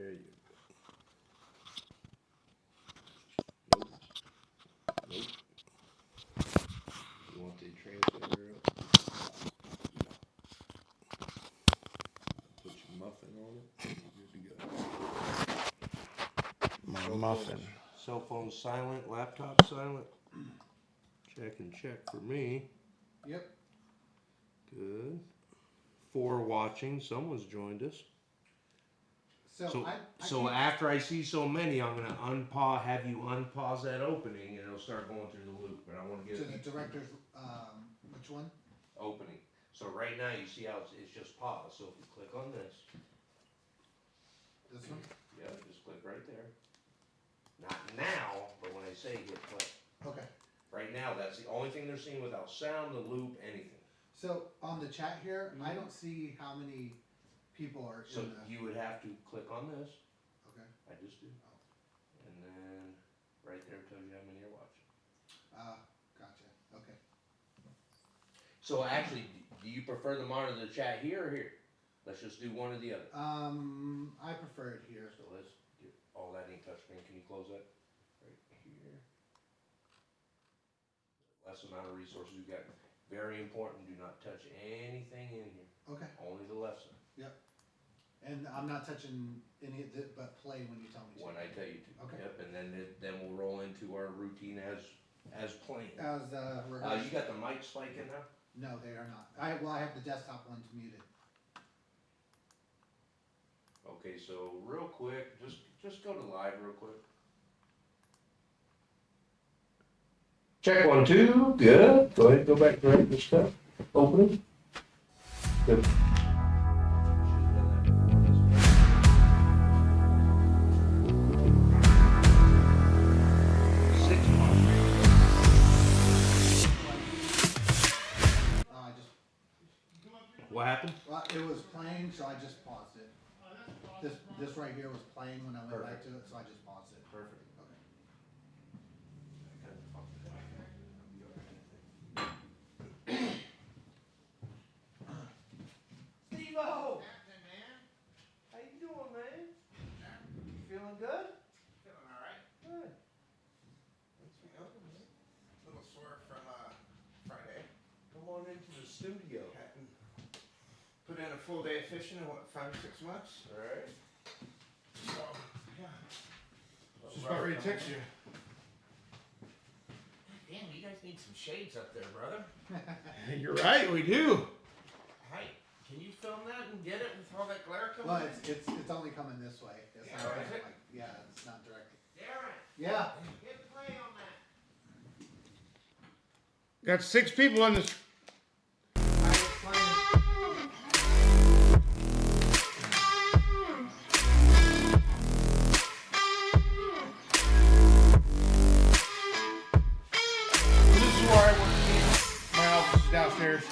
There you go. Nope. You want the transmitter up? Put your muffin on it. You're good to go. My muffin. Cell phone silent, laptop silent. Check and check for me. Yep. Good. 4 watching. Someone's joined us. So after I see so many, I'm gonna have you unpause that opening, and it'll start going through the loop. But I want to get to the director's, which one? opening. So right now you see how it's just paused. So if you click on this, This one? yeah, just click right there. Not now, but when I say hit play. Okay. Right now, that's the only thing they're seeing without sound, the loop, anything. So on the chat here, I don't see how many people are So in the. you would have to click on this. Okay. I just did. And then right there tells you how many are watching. Gotcha. Okay. So actually, do you prefer the monitor the chat here or here? Let's just do one or the other. I prefer it here. So let's get all that ain't touchscreen. Can you close that? Right here. Less amount of resources you got. Very important. Do not touch anything in here. Okay. Only the left side. Yep. And I'm not touching any of it, but play when you tell me to. When I tell you to. Okay. Yep. And then we'll roll into our routine as planned. As rehearsed. You got the mic spike in there? No, they are not. I have the desktop ones muted. Okay, so real quick, just go to live real quick. Check 1, 2, good. Go ahead, go back to regular stuff. Opening. Good. What happened? Well, it was playing, so I just paused it. This right here was playing when I went back to it, so I just paused it. Perfect. Okay. Steve-O! How you doing, man? You feeling good? Feeling alright. Good. A little sore from Friday. Come on into the studio. Hadn't put in a full day of fishing in what, 5 or 6 months? Alright. So, yeah. Just about ready to text you. Damn, you guys need some shades up there, brother. You're right, we do. Hey, can you film that and get it with all that glare coming? Well, it's only coming this way. It's Yeah, not is it? like, yeah, it's not directly. Darren, Yeah. hit play on that. Got 6 people on this. I was playing. This is where I work. My office is downstairs.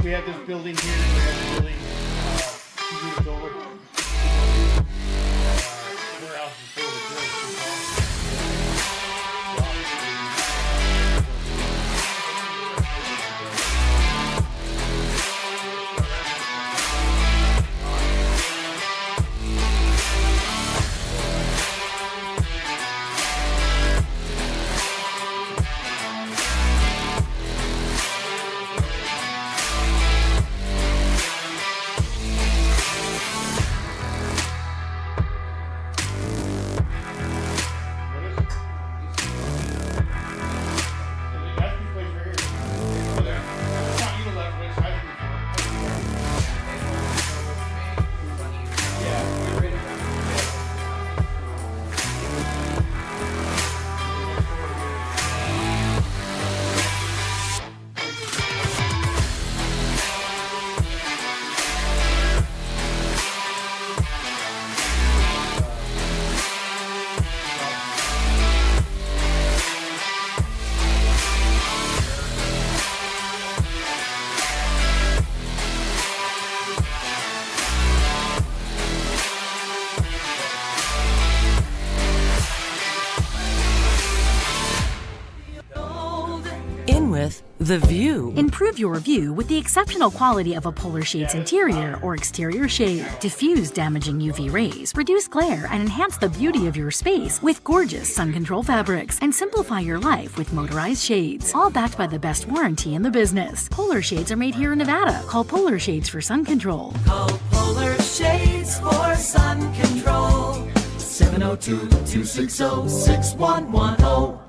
We have this building here. We have the building 2 units over. Warehouse is full of goods. with The View. Improve your view with the exceptional quality of a Polar Shades interior or exterior shade. Diffuse damaging UV rays, reduce glare, and enhance the beauty of your space with gorgeous sun control fabrics. And simplify your life with motorized shades. All backed by the best warranty in the business. Polar Shades are made here in Nevada. Call Polar Shades for sun control. Call Polar Shades for sun control. 702-260-6110.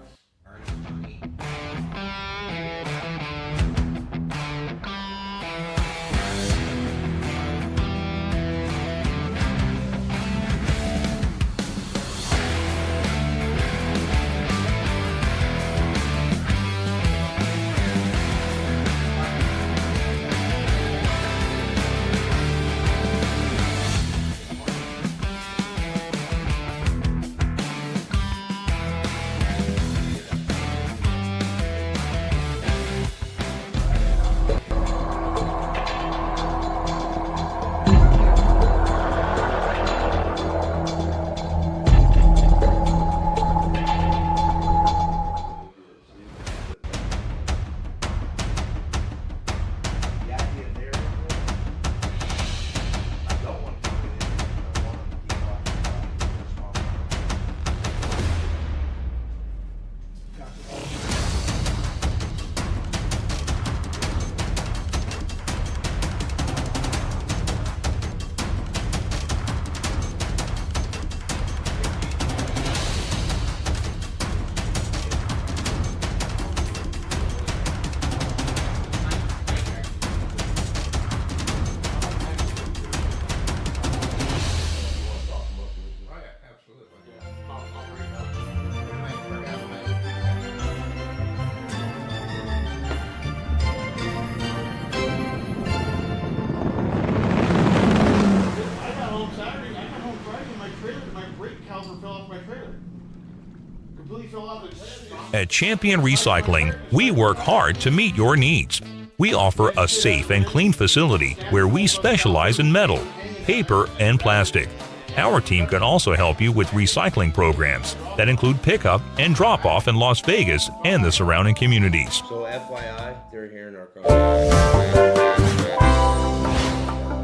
At Champion Recycling, we work hard to meet your needs. We offer a safe and clean facility where we specialize in metal, paper, and plastic. Our team can also help you with recycling programs that include pickup and drop-off in Las Vegas and the surrounding communities. So FYI, they're here in our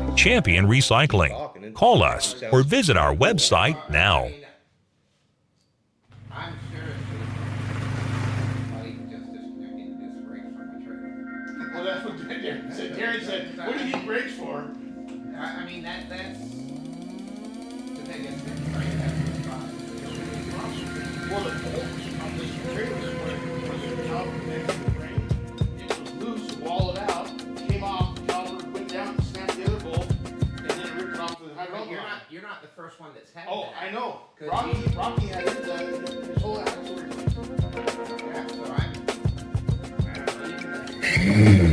car. Champion Recycling. Call us or visit our website now. I'm seriously not even just disconnecting the disc brakes from the trailer. Well, that's what Darren said. Darren said, what do you need brakes for? I mean, that's the biggest thing, right? That's the problem. Well, the bolts on this trailer was out next to the frame. It was loose, walled out, came off, the caliper went down, snapped the other bolt, and then it ripped it off the hydraulic line. You're not the first one that's had Oh, that. I know. 'Cause Rocky had his whole axle replaced. Yeah, so I don't know, even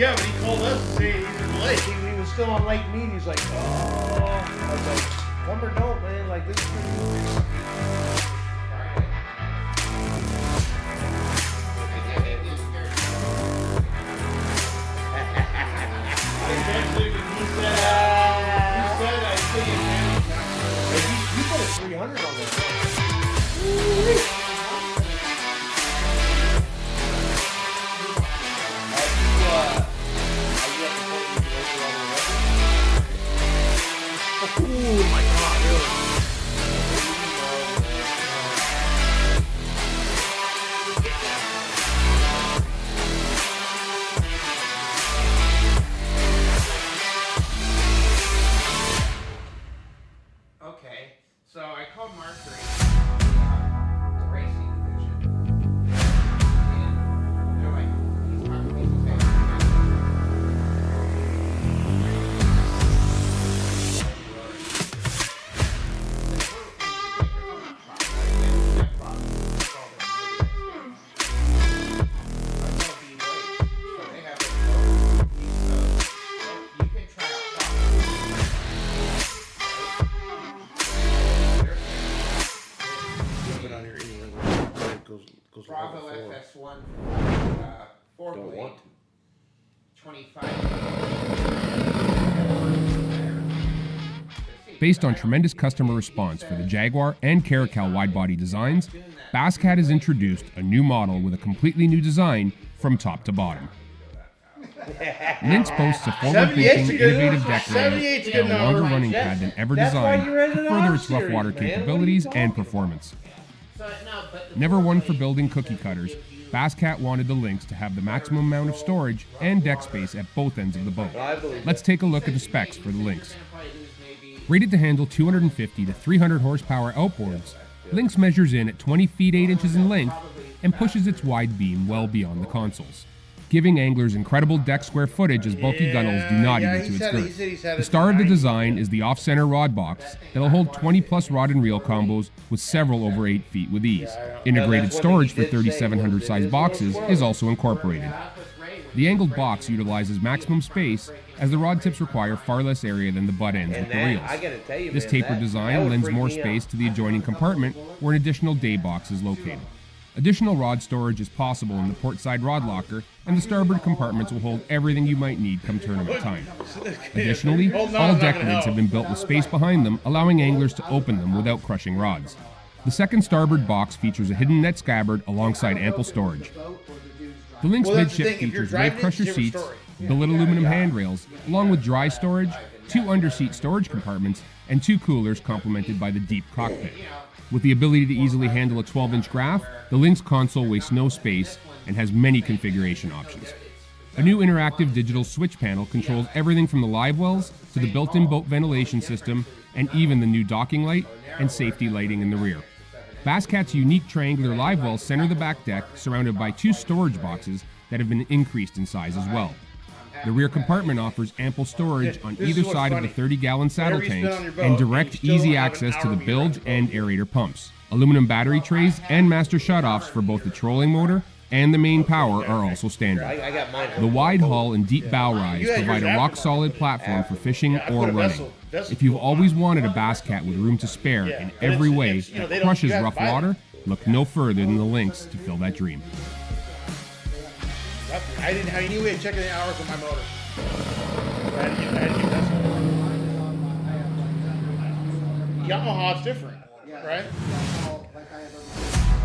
Yeah, but he called us to say he was late. He was still on late meeting. He's like, oh. I was like, come or don't, man. Like, this is pretty. You put a 300 on that. Oh my God, really? Okay, so I called Mercury, the racing division, and they're like, he's talking to me, Bravo FS1 4 Don't blade, want to. 25. Based on tremendous customer response for the Jaguar and Caracal wide-body designs, Basscat has introduced a new model with a completely new design from top to bottom. Lynx boasts a forward-thinking, innovative deck layout and a longer running pad than ever designed to further its rough water capabilities and performance. Never one for building cookie cutters, Basscat wanted the Lynx to have the maximum amount of storage and deck space at both ends of the boat. Let's take a look at the specs for the Lynx. Rated to handle 250 to 300 horsepower outboards, Lynx measures in at 20 feet 8 inches in length and pushes its wide beam well beyond the consoles, giving anglers incredible deck square footage as bulky gunnels do not eat into its girth. The star of the design is the off-center rod box that'll hold 20-plus rod and reel combos with several over 8 feet with ease. Integrated storage for 3,700 size boxes is also incorporated. The angled box utilizes maximum space as the rod tips require far less area than the butt ends with the reels. This tapered design lends more space to the adjoining compartment where an additional day box is located. Additional rod storage is possible in the port side rod locker, and the starboard compartments will hold everything you might need come tournament time. Additionally, all deck lids have been built with space behind them, allowing anglers to open them without crushing rods. The second starboard box features a hidden net scabbard alongside ample storage. The Lynx midship features wave crusher seats, billet aluminum handrails, along with dry storage, 2 underseat storage compartments, and 2 coolers complemented by the deep cockpit. With the ability to easily handle a 12-inch graph, the Lynx console wastes no space and has many configuration options. A new interactive digital switch panel controls everything from the live wells to the built-in boat ventilation system and even the new docking light and safety lighting in the rear. Basscat's unique triangular live wells center the back deck, surrounded by 2 storage boxes that have been increased in size as well. The rear compartment offers ample storage on either side of the 30-gallon saddle tanks and direct, easy access to the bilge and aerator pumps. Aluminum battery trays and master shutoffs for both the trolling motor and the main power are also standard. The wide hull and deep bow rise provide a rock-solid platform for fishing or running. If you've always wanted a Basscat with room to spare in every way that crushes rough water, look no further than the Lynx to fill that dream. I didn't have any way of checking the hours on my motor. I had to get that. Yamaha's different, right?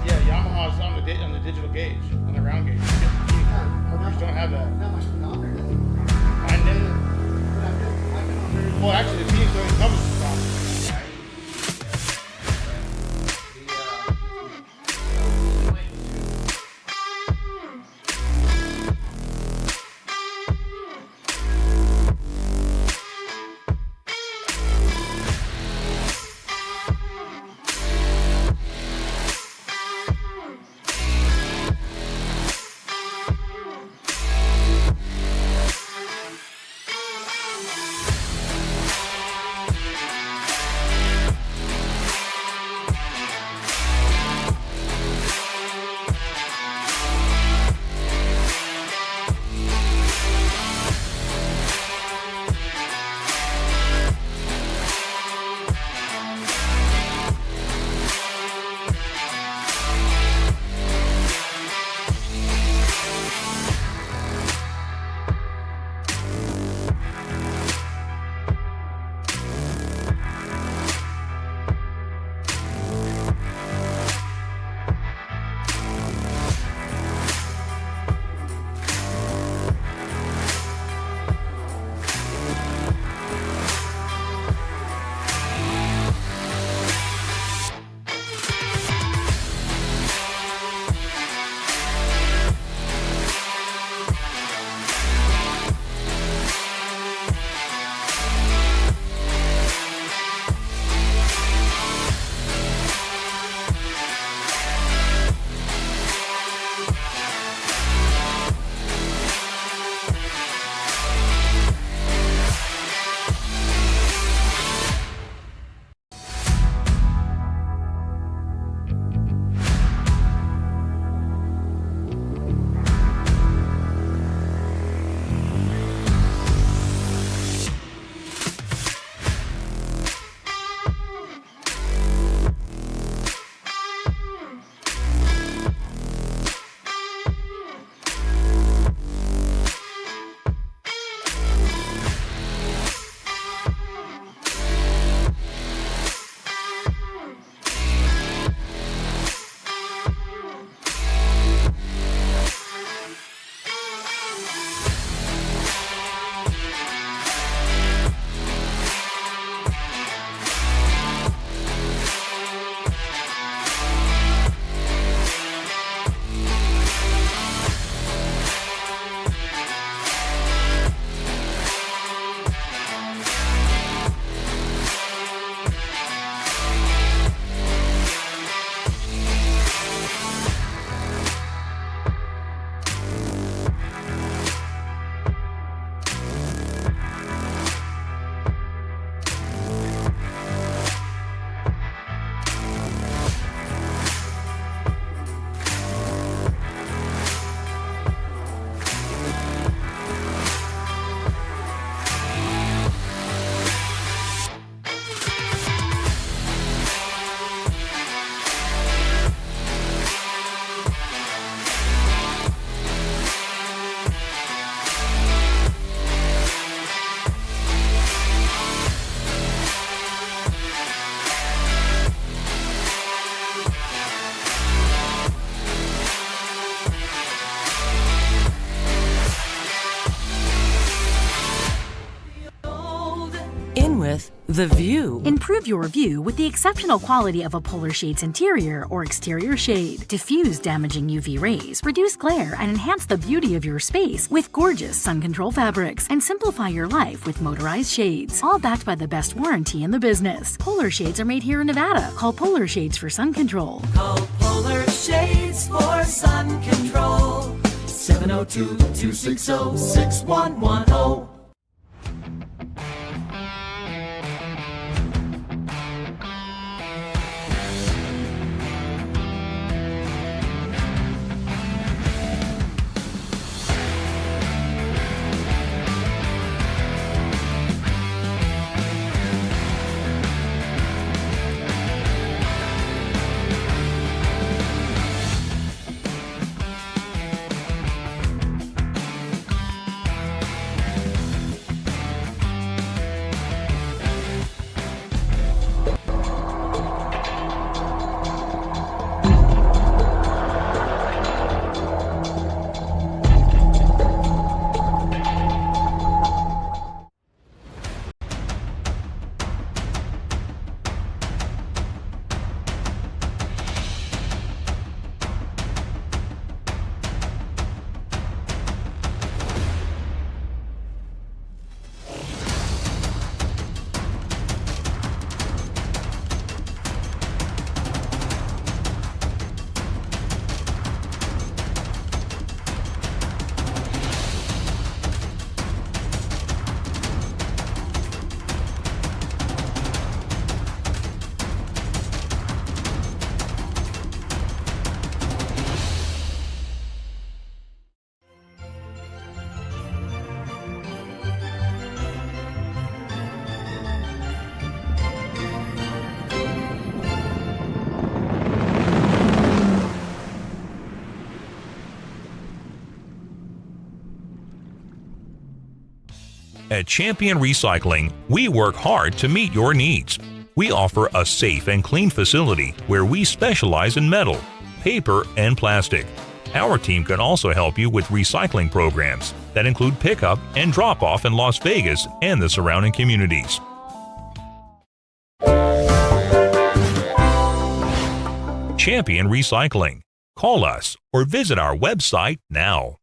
Yeah, Yamaha's on the digital gauge, on the round gauge. Others don't have that. Mine didn't. Well, actually, the Phoenix only comes with the The view. Improve your view with the exceptional quality of a Polar Shade's interior or exterior shade. Diffuse damaging UV rays, reduce glare, and enhance the beauty of your space with gorgeous sun control fabrics. And simplify your life with motorized shades. All backed by the best warranty in the business. Polar Shades are made here in Nevada. Call Polar Shades for sun control. Call Polar Shades for sun control. 702-260-6110. At Champion Recycling, we work hard to meet your needs. We offer a safe and clean facility where we specialize in metal, paper, and plastic. Our team can also help you with recycling programs that include pickup and drop-off in Las Vegas and the surrounding communities. Champion Recycling. Call us or visit our website now.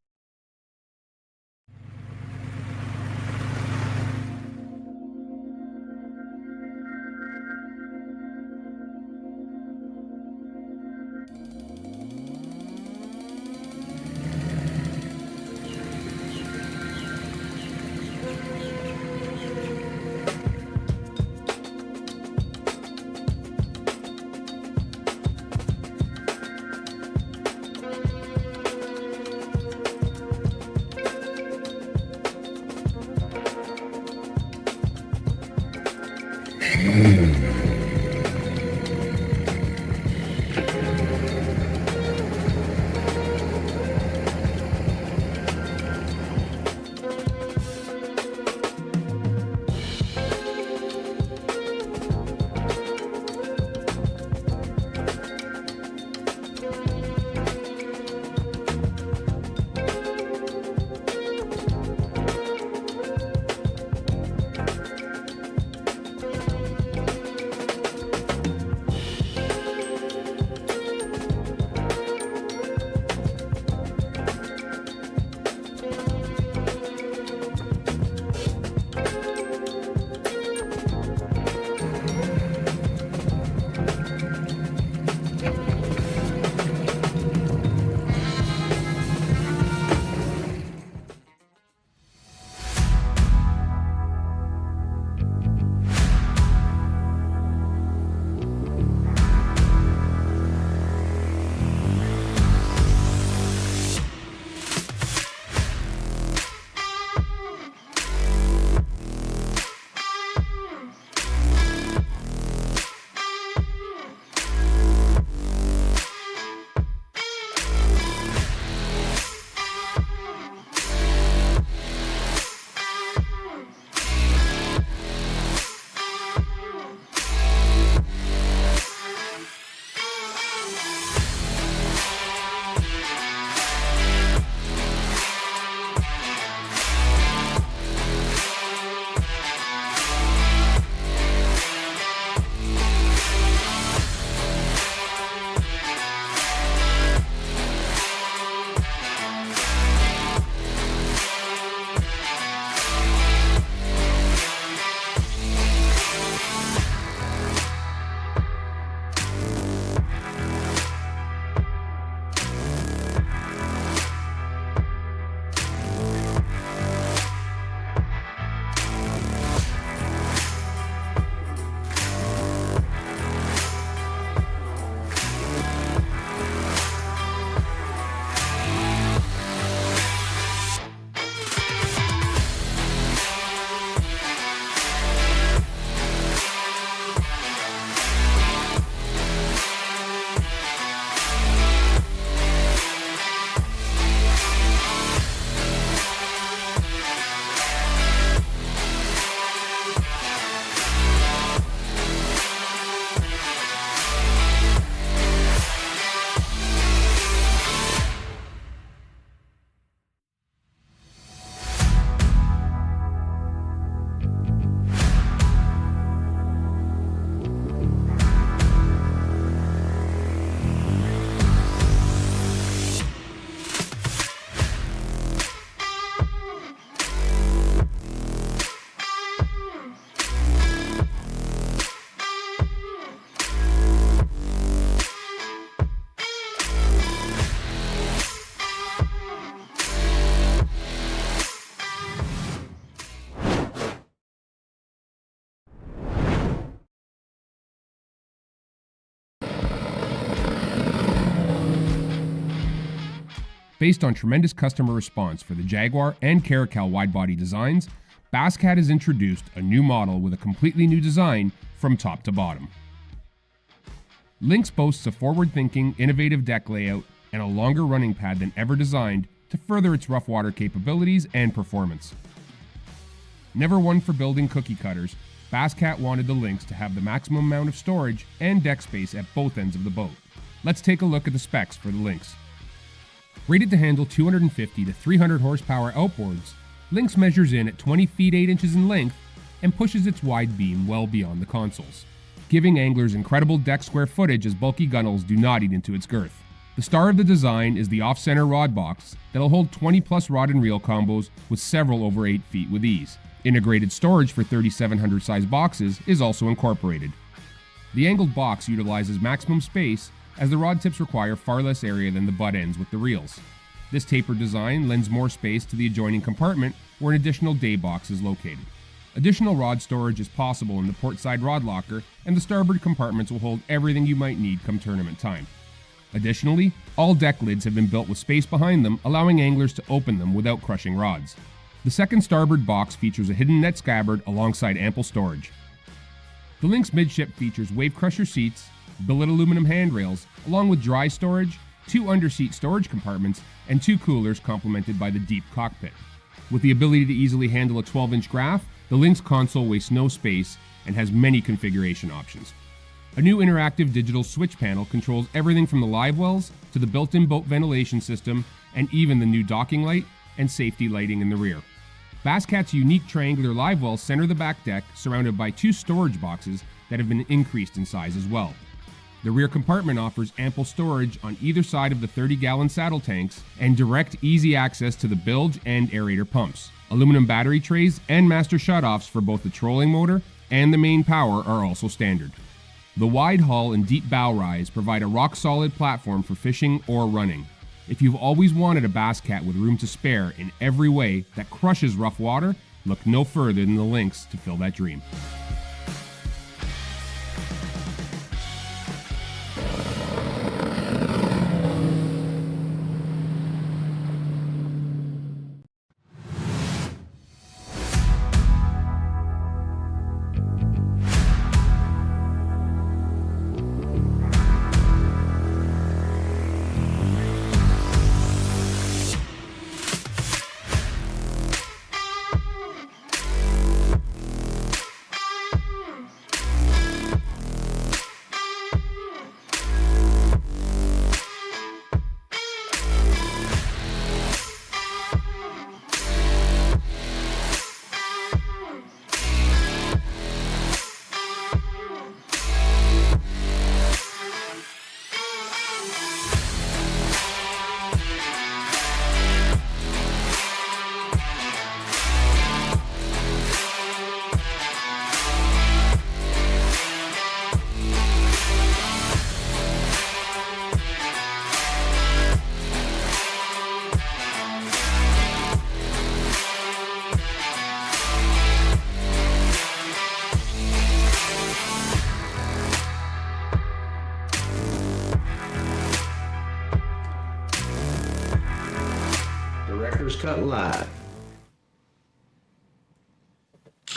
Based on tremendous customer response for the Jaguar and Caracal wide-body designs, Basscat has introduced a new model with a completely new design from top to bottom. Lynx boasts a forward-thinking, innovative deck layout and a longer running pad than ever designed to further its rough water capabilities and performance. Never one for building cookie cutters, Basscat wanted the Lynx to have the maximum amount of storage and deck space at both ends of the boat. Let's take a look at the specs for the Lynx. Rated to handle 250 to 300 horsepower outboards, Lynx measures in at 20 feet 8 inches in length and pushes its wide beam well beyond the consoles, giving anglers incredible deck square footage as bulky gunnels do not eat into its girth. The star of the design is the off-center rod box that'll hold 20 plus rod and reel combos with several over 8 feet with ease. Integrated storage for 3700 size boxes is also incorporated. The angled box utilizes maximum space as the rod tips require far less area than the butt ends with the reels. This tapered design lends more space to the adjoining compartment where an additional day box is located. Additional rod storage is possible in the port side rod locker, and the starboard compartments will hold everything you might need come tournament time. Additionally, all deck lids have been built with space behind them, allowing anglers to open them without crushing rods. The second starboard box features a hidden net scabbard alongside ample storage. The Lynx midship features wave crusher seats, billet aluminum handrails, along with dry storage, 2 underseat storage compartments, and 2 coolers complemented by the deep cockpit. With the ability to easily handle a 12-inch graph, the Lynx console wastes no space and has many configuration options. A new interactive digital switch panel controls everything from the live wells to the built-in boat ventilation system and even the new docking light and safety lighting in the rear. Basscat's unique triangular live wells center the back deck, surrounded by 2 storage boxes that have been increased in size as well. The rear compartment offers ample storage on either side of the 30-gallon saddle tanks and direct, easy access to the bilge and aerator pumps. Aluminum battery trays and master shutoffs for both the trolling motor and the main power are also standard. The wide hull and deep bow rise provide a rock-solid platform for fishing or running. If you've always wanted a Basscat with room to spare in every way that crushes rough water, look no further than the Lynx to fill that dream. Director's Cut Live.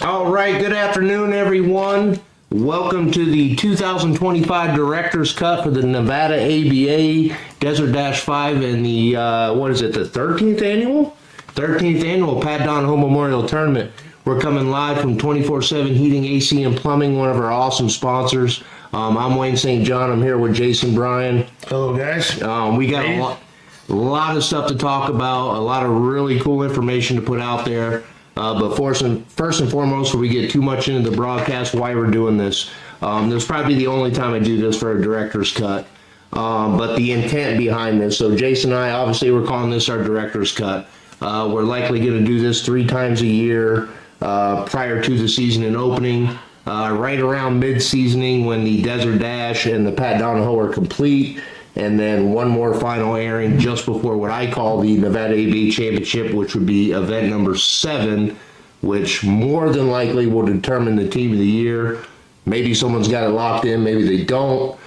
All right, good afternoon, everyone. Welcome to the 2025 Director's Cut for the Nevada ABA Desert Dash 5 and the, the 13th annual? 13th annual Pat Donahoe Memorial Tournament. We're coming live from 24/7 Heating, AC, and Plumbing, one of our awesome sponsors. I'm Wayne St. John. I'm here with Jason Bryan. Hello, guys. We got a lot of stuff to talk about, a lot of really cool information to put out there. But first and foremost, before we get too much into the broadcast, why we're doing this. This is probably the only time I do this for a Director's Cut. But the intent behind this. So Jason and I, obviously, we're calling this our Director's Cut. We're likely going to do this 3 times a year prior to the season and opening. Right around mid-seasoning when the Desert Dash and the Pat Donahoe are complete. And then one more final airing just before what I call the Nevada ABA Championship, which would be event number 7, which more than likely will determine the team of the year. Maybe someone's got it locked in, maybe they don't.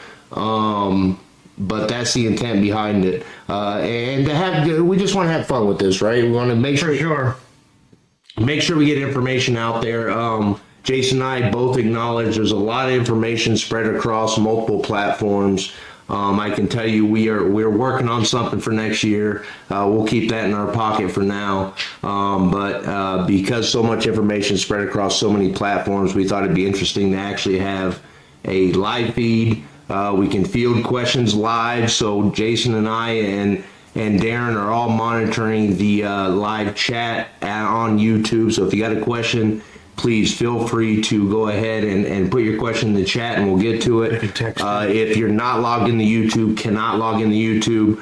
but that's the intent behind it. And we just want to have fun with this, right? We want to make sure we get information out there. Jason and I both acknowledge there's a lot of information spread across multiple platforms. I can tell you we're working on something for next year. We'll keep that in our pocket for now. But because so much information spread across so many platforms, we thought it'd be interesting to actually have a live feed. We can field questions live. So Jason and I and Darren are all monitoring the live chat on YouTube. So if you got a question, please feel free to go ahead and put your question in the chat and we'll get to it. If you're not logged into YouTube, cannot log into YouTube,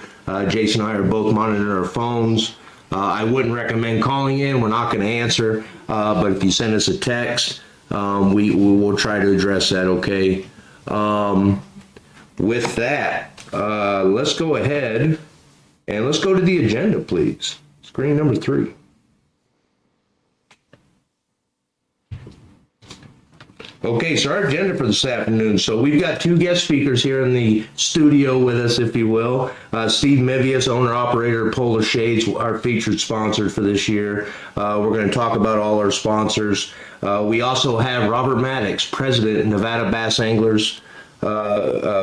Jason and I are both monitoring our phones. I wouldn't recommend calling in. We're not going to answer. But if you send us a text, we will try to address that, okay? With that, let's go ahead and let's go to the agenda, please. Screen number 3. Okay, so our agenda for this afternoon. So we've got 2 guest speakers here in the studio with us, if you will. Steve Mivius, owner-operator of Polar Shades, our featured sponsor for this year. We're going to talk about all our sponsors. We also have Robert Maddox, president of Nevada Bass Anglers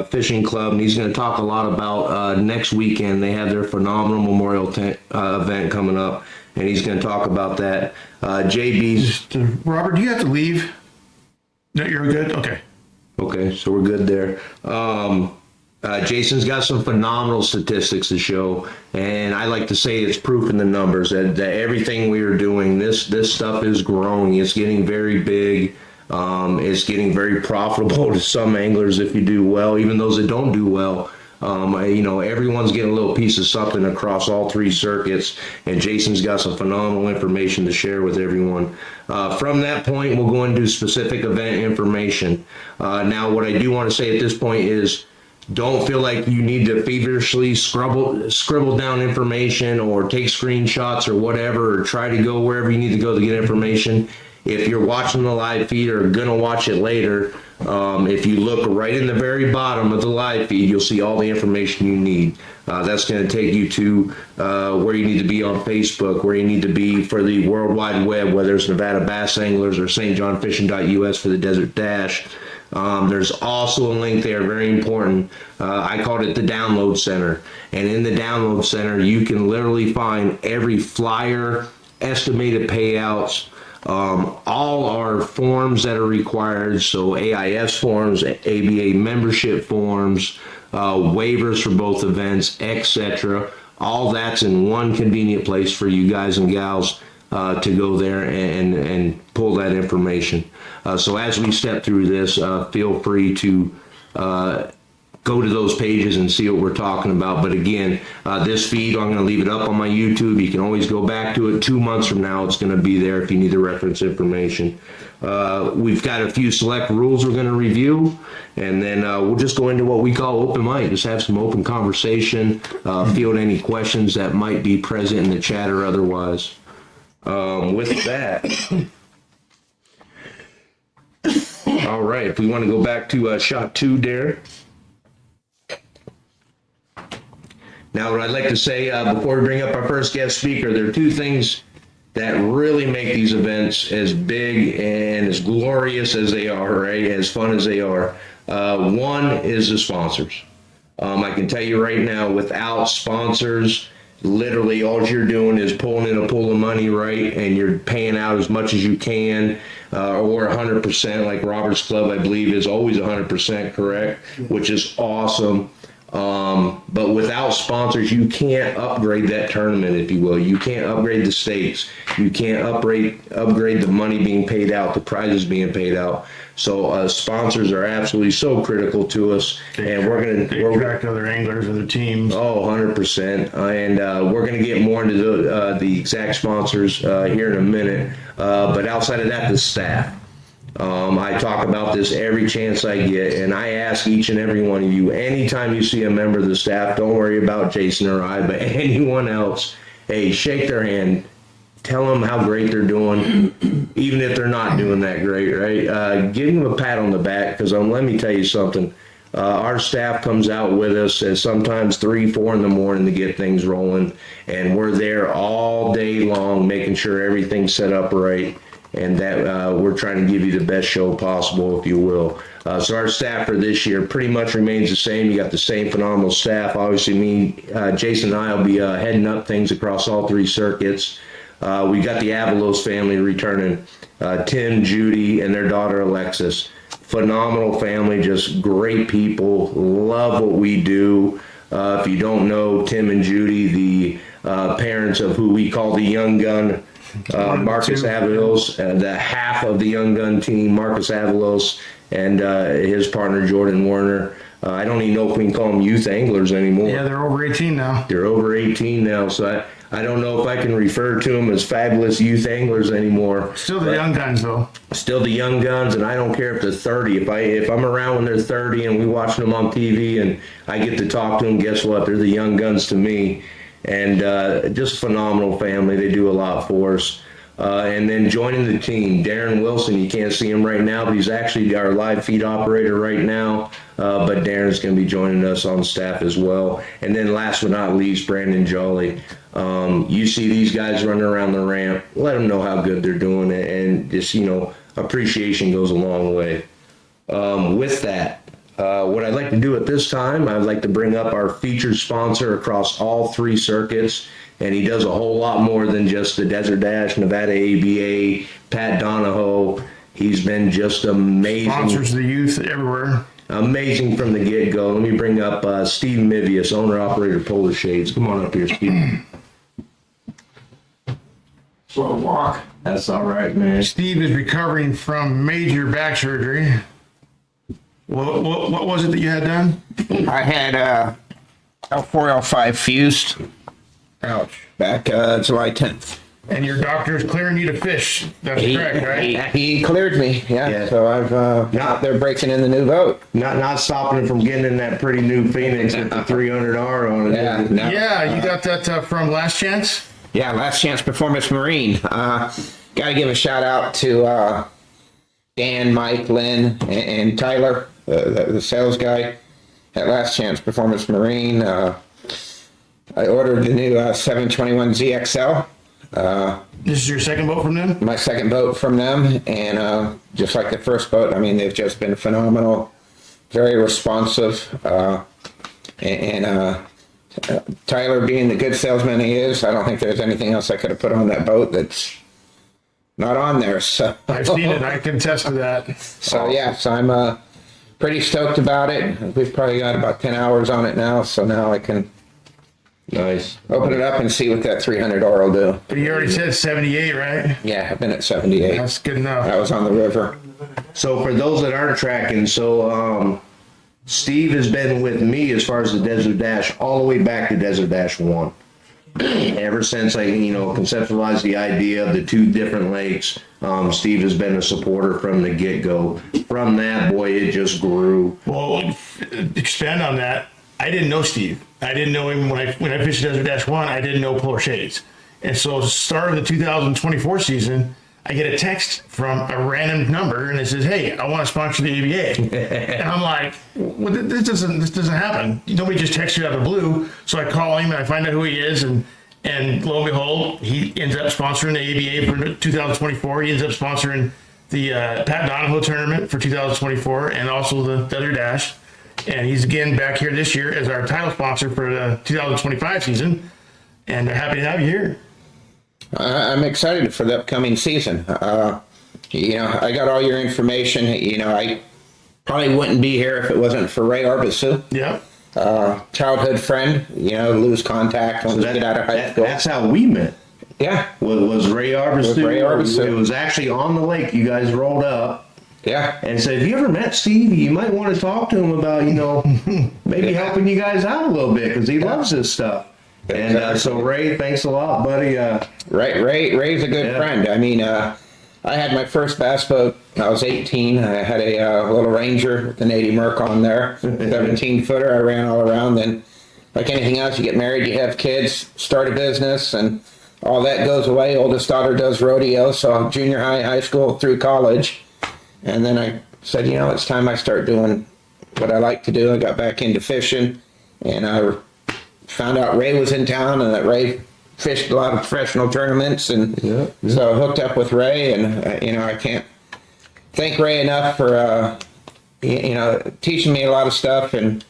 Fishing Club, and he's going to talk a lot about next weekend. They have their phenomenal Memorial event coming up, and he's going to talk about that. JB's... Robert, do you have to leave? No, you're good? Okay. Okay, so we're good there. Jason's got some phenomenal statistics to show, and I like to say it's proof in the numbers that everything we are doing, this stuff is growing. It's getting very big. It's getting very profitable to some anglers if you do well, even those that don't do well. Everyone's getting a little piece of something across all 3 circuits, and Jason's got some phenomenal information to share with everyone. From that point, we'll go into specific event information. Now, what I do want to say at this point is don't feel like you need to feverishly scribble down information or take screenshots or whatever, or try to go wherever you need to go to get information. If you're watching the live feed or going to watch it later, if you look right in the very bottom of the live feed, you'll see all the information you need. That's going to take you to where you need to be on Facebook, where you need to be for the World Wide Web, whether it's Nevada Bass Anglers or stjohnfishing.us for the Desert Dash. There's also a link there, very important. I called it the Download Center. And in the Download Center, you can literally find every flyer, estimated payouts, all our forms that are required, so AIS forms, ABA membership forms, waivers for both events, etc. All that's in one convenient place for you guys and gals to go there and pull that information. So as we step through this, feel free to go to those pages and see what we're talking about. But again, this feed, I'm going to leave it up on my YouTube. You can always go back to it. 2 months from now, it's going to be there if you need to reference information. We've got a few select rules we're going to review, and then we'll just go into what we call open mic. Just have some open conversation, field any questions that might be present in the chat or otherwise. With that, all right, if we want to go back to shot 2, Derek. Now, what I'd like to say before we bring up our first guest speaker, there are 2 things that really make these events as big and as glorious as they are, right? As fun as they are. One is the sponsors. I can tell you right now, without sponsors, literally all you're doing is pulling in a pool of money, right? And you're paying out as much as you can, or 100%, like Robert's Club, I believe, is always 100% correct, which is awesome. But without sponsors, you can't upgrade that tournament, if you will. You can't upgrade the stakes. You can't upgrade the money being paid out, the prizes being paid out. So sponsors are absolutely so critical to us, and we're track to other anglers, other teams. Oh, 100%. And we're going to get more into the exact sponsors here in a minute. But outside of that, the staff. I talk about this every chance I get, and I ask each and every one of you, anytime you see a member of the staff, don't worry about Jason or I, but anyone else, hey, shake their hand, tell them how great they're doing, even if they're not doing that great, right? Give them a pat on the back, because let me tell you something, Our staff comes out with us at sometimes 3, 4 in the morning to get things rolling, and we're there all day long making sure everything's set up right, and that we're trying to give you the best show possible, if you will. So our staff for this year pretty much remains the same. You got the same phenomenal staff. Obviously, me, Jason, and I will be heading up things across all 3 circuits. We got the Avalos family returning, Tim, Judy, and their daughter Alexis. Phenomenal family, just great people, love what we do. If you don't know Tim and Judy, the parents of who we call the Young Gun, Marcus Avalos, the half of the Young Gun team, Marcus Avalos, and his partner Jordan Warner. I don't even know if we can call them youth anglers anymore. Yeah, they're over 18 now. They're over 18 now, so I don't know if I can refer to them as fabulous youth anglers anymore. Still the young guns, though. Still the young guns, and I don't care if they're 30. If I'm around when they're 30 and we watching them on TV and I get to talk to them, guess what? They're the young guns to me. And just phenomenal family. They do a lot for us. And then joining the team, Darren Wilson. You can't see him right now, but he's actually our live feed operator right now. But Darren's going to be joining us on staff as well. And then last but not least, Brandon Jolly. You see these guys running around the ramp, let them know how good they're doing, and just, appreciation goes a long way. With that, what I'd like to do at this time, I'd like to bring up our featured sponsor across all 3 circuits, and he does a whole lot more than just the Desert Dash, Nevada ABA, Pat Donahoe. He's been just amazing. Sponsors the youth everywhere. Amazing from the get-go. Let me bring up Steve Mivius, owner-operator Polar Shades. Come on up here, Steve. Slow walk. That's all right, man. Steve is recovering from major back surgery. What was it that you had done? I had L4, L5 fused. Ouch. Back July 10th. And your doctor is clearing you to fish. That's correct, right? He cleared me, yeah. So I've out there breaking in the new boat. Not stopping him from getting in that pretty new Phoenix with the 300R on it. Yeah, no. Yeah, you got that from Last Chance? Yeah, Last Chance Performance Marine. Got to give a shout out to Dan, Mike, Lynn, and Tyler, the sales guy at Last Chance Performance Marine. I ordered the new 721 ZXL. This is your second boat from them? My second boat from them, and just like the first boat, I mean, they've just been phenomenal, very responsive, and Tyler, being the good salesman he is, I don't think there's anything else I could have put on that boat that's not on there. So I've seen it. I can attest to that. So yeah, so I'm pretty stoked about it. We've probably got about 10 hours on it now, so now I can Nice. open it up and see what that 300R will do. But you already said 78, right? Yeah, I've been at 78. That's good enough. I was on the river. So for those that aren't tracking, Steve has been with me as far as the Desert Dash all the way back to Desert Dash 1. Ever since I, conceptualized the idea of the 2 different lakes, Steve has been a supporter from the get-go. From that, boy, it just grew. Well, expand on that. I didn't know Steve. I didn't know him when I fished Desert Dash 1. I didn't know Polar Shades. And so at the start of the 2024 season, I get a text from a random number and it says, "Hey, I want to sponsor the ABA." And I'm like, well, this doesn't happen. Nobody just texts you out of the blue. So I call him and I find out who he is, and lo and behold, he ends up sponsoring the ABA for 2024. He ends up sponsoring the Pat Donahoe tournament for 2024 and also the Desert Dash. And he's again back here this year as our title sponsor for the 2025 season. And they're happy to have you here. I'm excited for the upcoming season. I got all your information. I probably wouldn't be here if it wasn't for Ray Arbisu. Yeah. Childhood friend, lose contact when we get out of high school. That's how we met. Yeah. Was Ray Arbisu. With Ray Arbisu. It was actually on the lake. You guys rolled up. Yeah. And said, "Have you ever met Steve? You might want to talk to him about, maybe helping you guys out a little bit, because he loves this stuff." And so Ray, thanks a lot, buddy. Ray's a good friend. I mean, I had my first bass boat. I was 18. I had a little Ranger with an 80 Merc on there, 17-footer. I ran all around. Then, like anything else, you get married, you have kids, start a business, and all that goes away. Oldest daughter does rodeo, so junior high, high school, through college. And then I said, it's time I start doing what I like to do. I got back into fishing, and I found out Ray was in town, and that Ray fished a lot of professional tournaments, and so I hooked up with Ray, and I can't thank Ray enough for teaching me a lot of stuff. And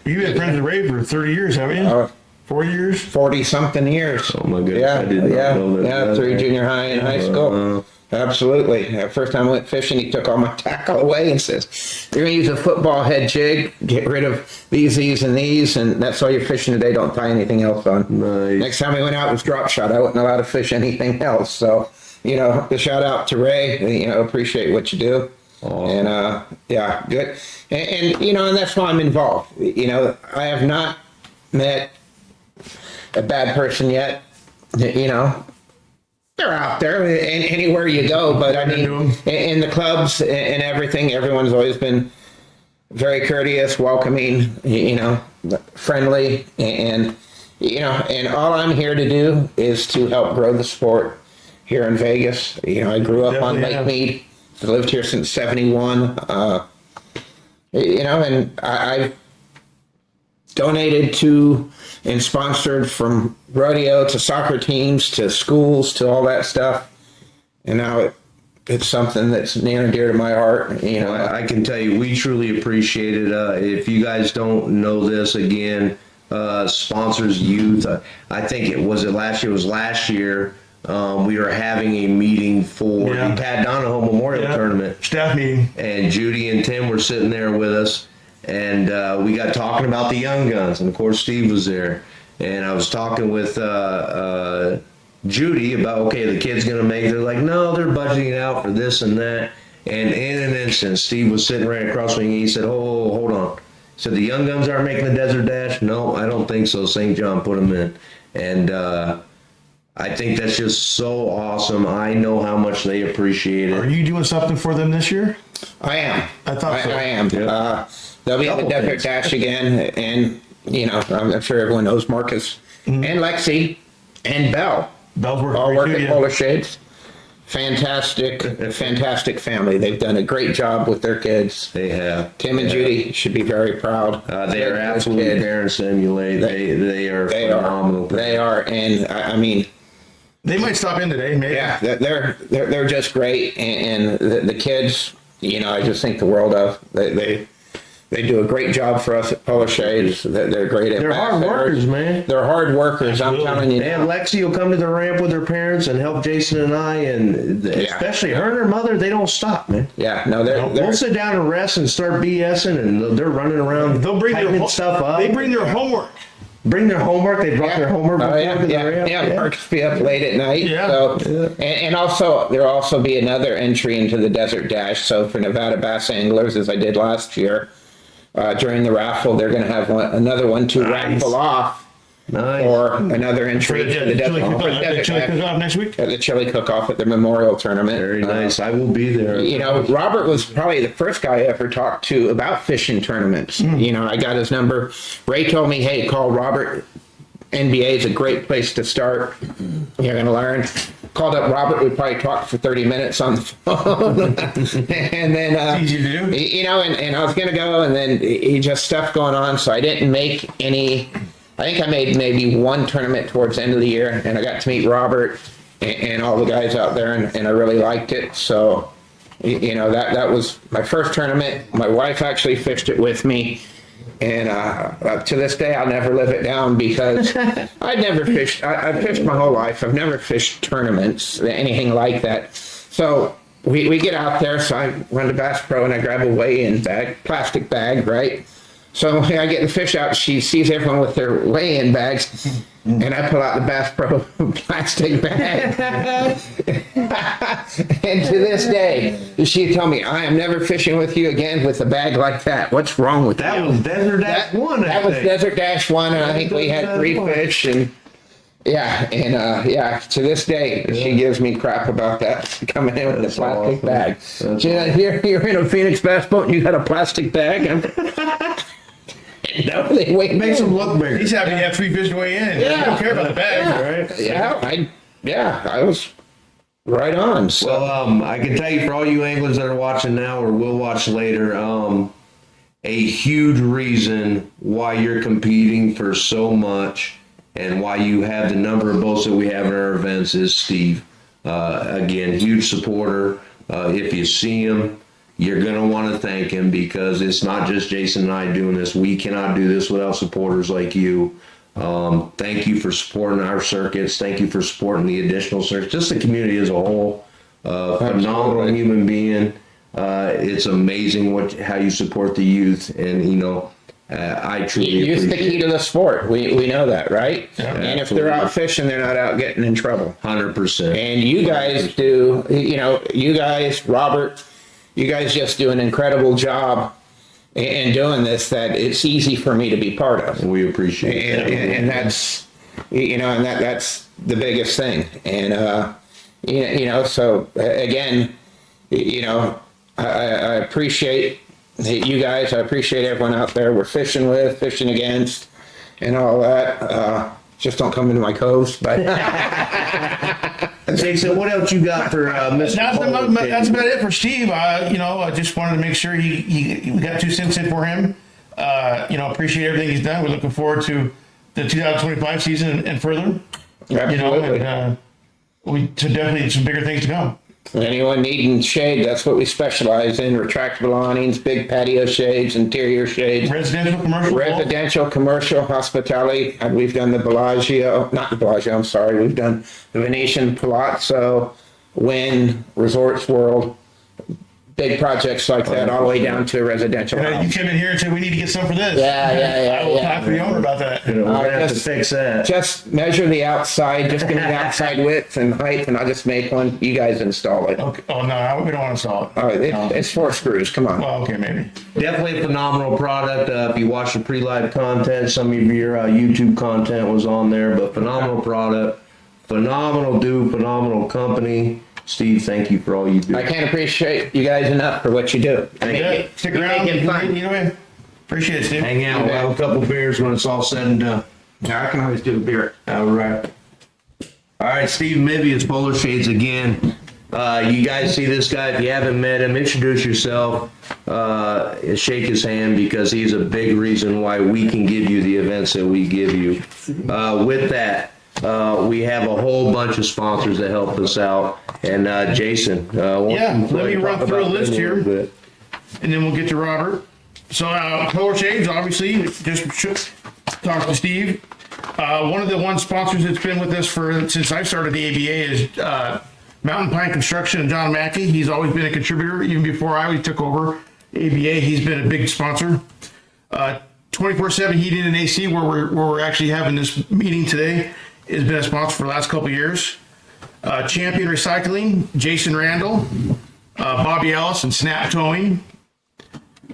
you've been friends with Ray for 30 years, haven't you? 40 years? 40 something years. Oh my goodness, I did not know that. Through junior high and high school. Absolutely. First time I went fishing, he took all my tackle away and says, "You're gonna use a football head jig, get rid of these, and these, and that's all you're fishing today. Don't tie anything else on." Nice. Next time we went out, it was drop shot. I wasn't allowed to fish anything else. So, the shout out to Ray, appreciate what you do. Awesome. And, good. And that's why I'm involved. I have not met a bad person yet. They're out there and anywhere you go, but I mean, in the clubs and everything, everyone's always been very courteous, welcoming, friendly, and all I'm here to do is to help grow the sport here in Vegas. I grew up on Lake Mead. I lived here since '71. And I've donated to and sponsored from rodeo to soccer teams to schools to all that stuff. And now it's something that's near and dear to my heart. I can tell you, we truly appreciate it. If you guys don't know this, again, sponsors youth. I think it was last year. It was last year. We were having a meeting for the Pat Donahoe Memorial Tournament. Staff meeting. And Judy and Tim were sitting there with us. And we got talking about the young guns, and of course Steve was there. And I was talking with Judy about, the kid's gonna make. They're like, no, they're budgeting out for this and that. And in an instant, Steve was sitting right across from me. And he said, "Oh, hold on." He said, "The young guns aren't making the Desert Dash." "No, I don't think so. St. John put them in." And I think that's just so awesome. I know how much they appreciate it. Are you doing something for them this year? I am. I thought so. I am. Yeah. They'll be at the Desert Dash again, and I'm sure everyone knows Marcus and Lexi and Belle. Belle's all work too, at Polar Shades. Fantastic family. They've done a great job with their kids. They have. Tim and Judy should be very proud. They are absolute parents to emulate. They are phenomenal. They are, and I mean, they might stop in today, maybe. Yeah, they're just great, and the kids, I just think the world of. They do a great job for us at Polar Shades. They're great at. They're hard workers, man. They're hard workers. Absolutely. I'm telling you. And Lexi will come to the ramp with her parents and help Jason and I, and especially her and her mother. They don't stop, man. Yeah, no, we'll sit down and rest and start BSing, and they're running around. They'll bring their stuff up. They bring their homework. Bring their homework. They brought their homework. Marcus be up late at night. Yeah. So, and also there'll also be another entry into the Desert Dash. So for Nevada Bass Anglers, as I did last year. During the raffle, they're going to have another one to raffle off, or another entry to the chili cook-off next week. The chili cook-off at the Memorial Tournament. Very nice. I will be there. Robert was probably the first guy I ever talked to about fishing tournaments. I got his number. Ray told me, "Hey, call Robert. NBA is a great place to start. You're going to learn." Called up Robert. We probably talked for 30 minutes on the phone, and then easy to do. And I was gonna go, and then he just stuff going on, so I didn't make any. I think I made maybe one tournament towards the end of the year, and I got to meet Robert and all the guys out there, and I really liked it. So, that was my first tournament. My wife actually fished it with me. And to this day, I'll never live it down because I'd never fished. I've fished my whole life. I've never fished tournaments, anything like that. So we get out there. So I run to Bass Pro and I grab a weigh-in bag, plastic bag, right? So I get the fish out. She sees everyone with their weigh-in bags, and I pull out the Bass Pro plastic bag. And to this day, she told me, "I am never fishing with you again with a bag like that. What's wrong with that?" That was Desert Dash 1. That was Desert Dash 1, and I think we had 3 fish, and to this day, she gives me crap about that, coming in with the plastic bag. You're in a Phoenix bass boat and you got a plastic bag? No, they weigh. Makes them look bigger. He's happy to have 3 fish to weigh in. Yeah. They don't care about the bag, right? I was right on. So. Well, I can tell you, for all you anglers that are watching now or will watch later, a huge reason why you're competing for so much and why you have the number of boats that we have in our events is Steve. Again, huge supporter. If you see him, you're going to want to thank him, because it's not just Jason and I doing this. We cannot do this without supporters like you. Thank you for supporting our circuits. Thank you for supporting the additional circuits, just the community as a whole. Phenomenal human being. It's amazing how you support the youth, and I truly Youth's the appreciate key to the sport. We know that, right? Yeah, and if they're out fishing, they're not out getting in trouble. 100%. And you guys do, you guys, Robert, you guys just do an incredible job in doing this, that it's easy for me to be part of. We appreciate that. And that's, and that's the biggest thing. And, so again, I appreciate you guys. I appreciate everyone out there we're fishing with, fishing against, and all that. Just don't come into my coves, but. Jason, what else you got for Mr. That's about it for Steve. I just wanted to make sure we got 2 cents in for him. Appreciate everything he's done. We're looking forward to the 2025 season and further. Absolutely. We definitely some bigger things to come. Anyone needing shade, that's what we specialize in. Retractable awnings, big patio shades, interior shades. Residential, commercial, hospitality. We've done the Bellagio, not the Bellagio, I'm sorry. We've done the Venetian, Palazzo, Wynn, Resorts World. Big projects like that, all the way down to a residential house. You came in here and said, we need to get some for this. Yeah. I will talk to the owner about that. We're going to have to fix that. Just measure the outside, just give me the outside width and height, and I'll just make one. You guys install it. Okay. Oh, no, we don't want to install it. All right, it's 4 screws, come on. Well, okay, maybe. Definitely a phenomenal product. If you watch the pre-live content, some of your YouTube content was on there, but phenomenal product, phenomenal dude, phenomenal company. Steve, thank you for all you do. I can't appreciate you guys enough for what you do. Stick around. Appreciate it, Steve. Hang out. We'll have a couple beers when it's all said and done. Yeah, I can always do a beer. All right. All right, Steve Mivius, Polar Shades again. You guys see this guy. If you haven't met him, introduce yourself. Shake his hand, because he's a big reason why we can give you the events that we give you. With that, we have a whole bunch of sponsors that help us out. And Jason, let me run through a list here, and then we'll get to Robert. So Polar Shades, obviously, just talk to Steve. One of the sponsors that's been with us since I started the ABA is Mountain Pine Construction and John Mackey. He's always been a contributor, even before I took over ABA. He's been a big sponsor. 24/7 Heating and AC, where we're actually having this meeting today, has been a sponsor for the last couple of years. Champion Recycling, Jason Randall, Bobby Ellis and Snap Towing.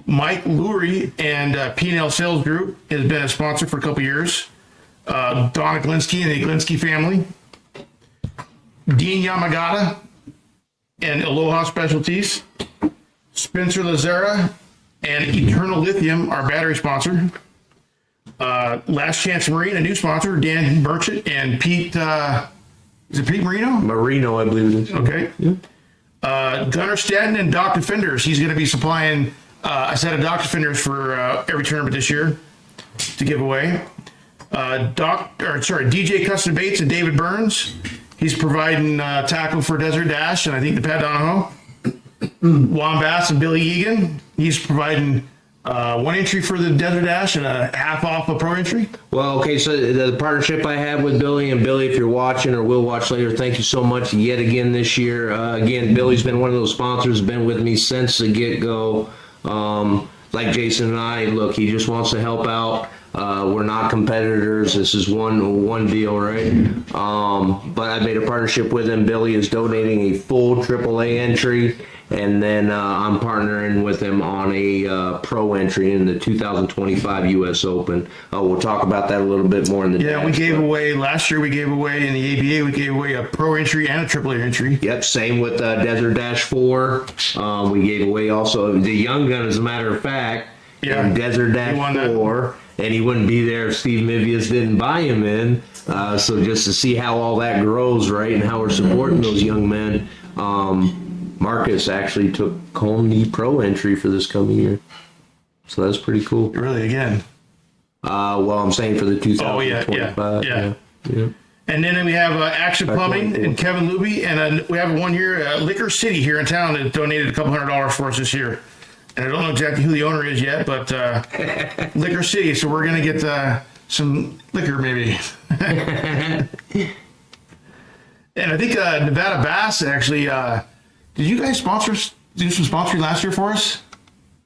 Mike Lurie and P&L Sales Group has been a sponsor for a couple of years. Donna Glinsky and the Glinsky family. Dean Yamagata and Aloha Specialties. Spencer Lazara and Eternal Lithium, our battery sponsor. Last Chance Marine, a new sponsor, Dan Merchant and Pete, is it Pete Marino? Marino, I believe it is. Okay. Yeah. Gunnar Stadden and Dock Defenders. He's going to be supplying a set of Dock Defenders for every tournament this year to give away. DJ Custom Baits and David Burns. He's providing tackle for Desert Dash and I think the Pat Donahoe. Wombass and Billy Egan. He's providing 1 entry for the Desert Dash and a half off a pro entry. Well, okay, so the partnership I have with Billy, and Billy, if you're watching or will watch later, thank you so much yet again this year. Again, Billy's been one of those sponsors, been with me since the get-go. Like Jason and I, look, he just wants to help out. We're not competitors. This is one deal, right? But I made a partnership with him. Billy is donating a full AAA entry. And then I'm partnering with him on a pro entry in the 2025 U.S. Open. We'll talk about that a little bit more in the we gave away last year. We gave away in the ABA. We gave away a pro entry and a AAA entry. Yep, same with Desert Dash 4. We gave away also the Young Gun, as a matter of fact, in Desert Dash 4. And he wouldn't be there if Steve Mivius didn't buy him in. So just to see how all that grows, right, and how we're supporting those young men. Marcus actually took home the pro entry for this coming year. So that's pretty cool. Really, again. Well, I'm saying for the 2025. Yeah. And then we have Action Plumbing and Kevin Luby, and we have one here, Liquor City here in town that donated a couple $100 for us this year. And I don't know exactly who the owner is yet, but Liquor City. So we're gonna get some liquor maybe. And I think Nevada Bass actually. Did you guys do some sponsoring last year for us?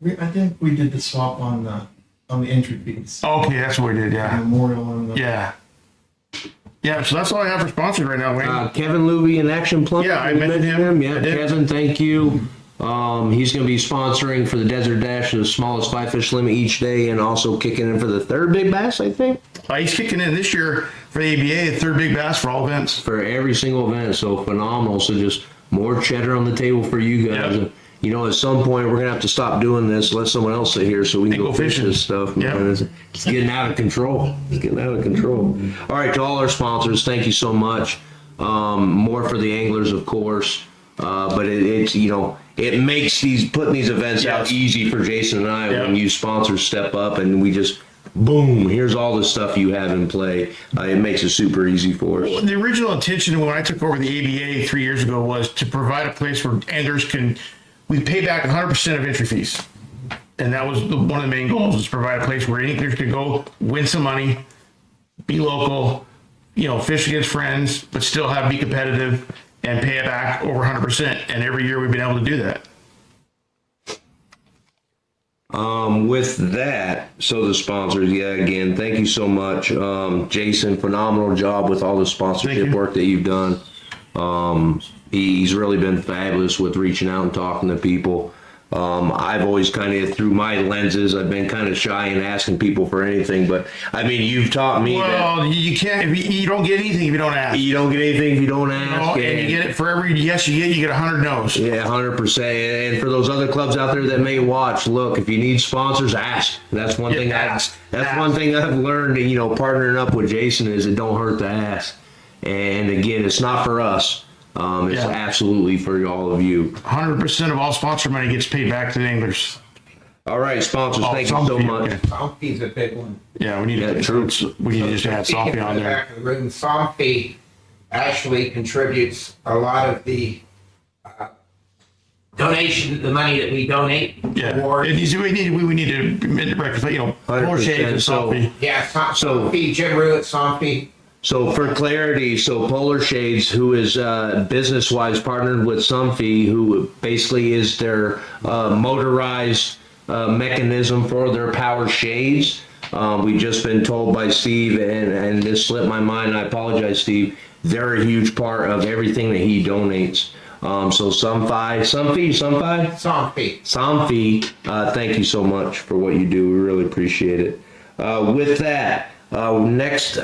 I think we did the swap on the entry fees. Okay, that's what we did. Yeah. Memorial on the. Yeah. Yeah, so that's all I have for sponsors right now, Wayne. Kevin Luby and Action Plumbing. Yeah, I mentioned him. Yeah, I did. Kevin, thank you. He's going to be sponsoring for the Desert Dash, the smallest 5-fish limit each day, and also kicking in for the third big bass, I think. He's kicking in this year for the ABA, the third big bass for all events. For every single event, so phenomenal. So just more cheddar on the table for you guys. Yep. And, you know, at some point we're gonna have to stop doing this, let someone else sit here so we can go fish this stuff. Yep. Man. It's getting out of control. It's getting out of control. All right, to all our sponsors, thank you so much. More for the anglers, of course, but it's you know, it makes putting these events out easy for Jason and I when you sponsors step up and we just boom, here's all the stuff you have in play. It makes it super easy for us. Well, the original intention when I took over the ABA 3 years ago was to provide a place where anglers we pay back 100% of entry fees. And that was one of the main goals, is to provide a place where anglers could go win some money, be local, you know, fish against friends, but still be competitive and pay it back over 100%. And every year we've been able to do that. With that, so the sponsors, again, thank you so much. Jason, phenomenal job with all the sponsorship work that you've done. He's really been fabulous with reaching out and talking to people. I've always kind of, through my lenses, I've been kind of shy in asking people for anything, but I mean, you've taught me that you can't, you don't get anything if you don't ask. You don't get anything if you don't ask. And you get it for every yes you get 100 no's. Yeah, 100%. And for those other clubs out there that may watch, look, if you need sponsors, ask. That's one thing. One thing I've learned. You know, partnering up with Jason is it don't hurt to ask. And again, it's not for us. It's absolutely for all of you. 100% of all sponsor money gets paid back to the anglers. All right, sponsors, thank you so much. Somfy's a big one. Yeah, we need to just add Somfy on there. Somfy actually contributes a lot of the donation, the money that we donate. Yeah, we need to rectify, you know, more shades and Somfy. Yeah, Somfy, Jim Rue at Somfy. So for clarity, so Polar Shades, who is business-wise partnered with Somfy, who basically is their motorized mechanism for their power shades. We've just been told by Steve, and this slipped my mind, I apologize, Steve, they're a huge part of everything that he donates. So Somfy, thank you so much for what you do. We really appreciate it. With that, next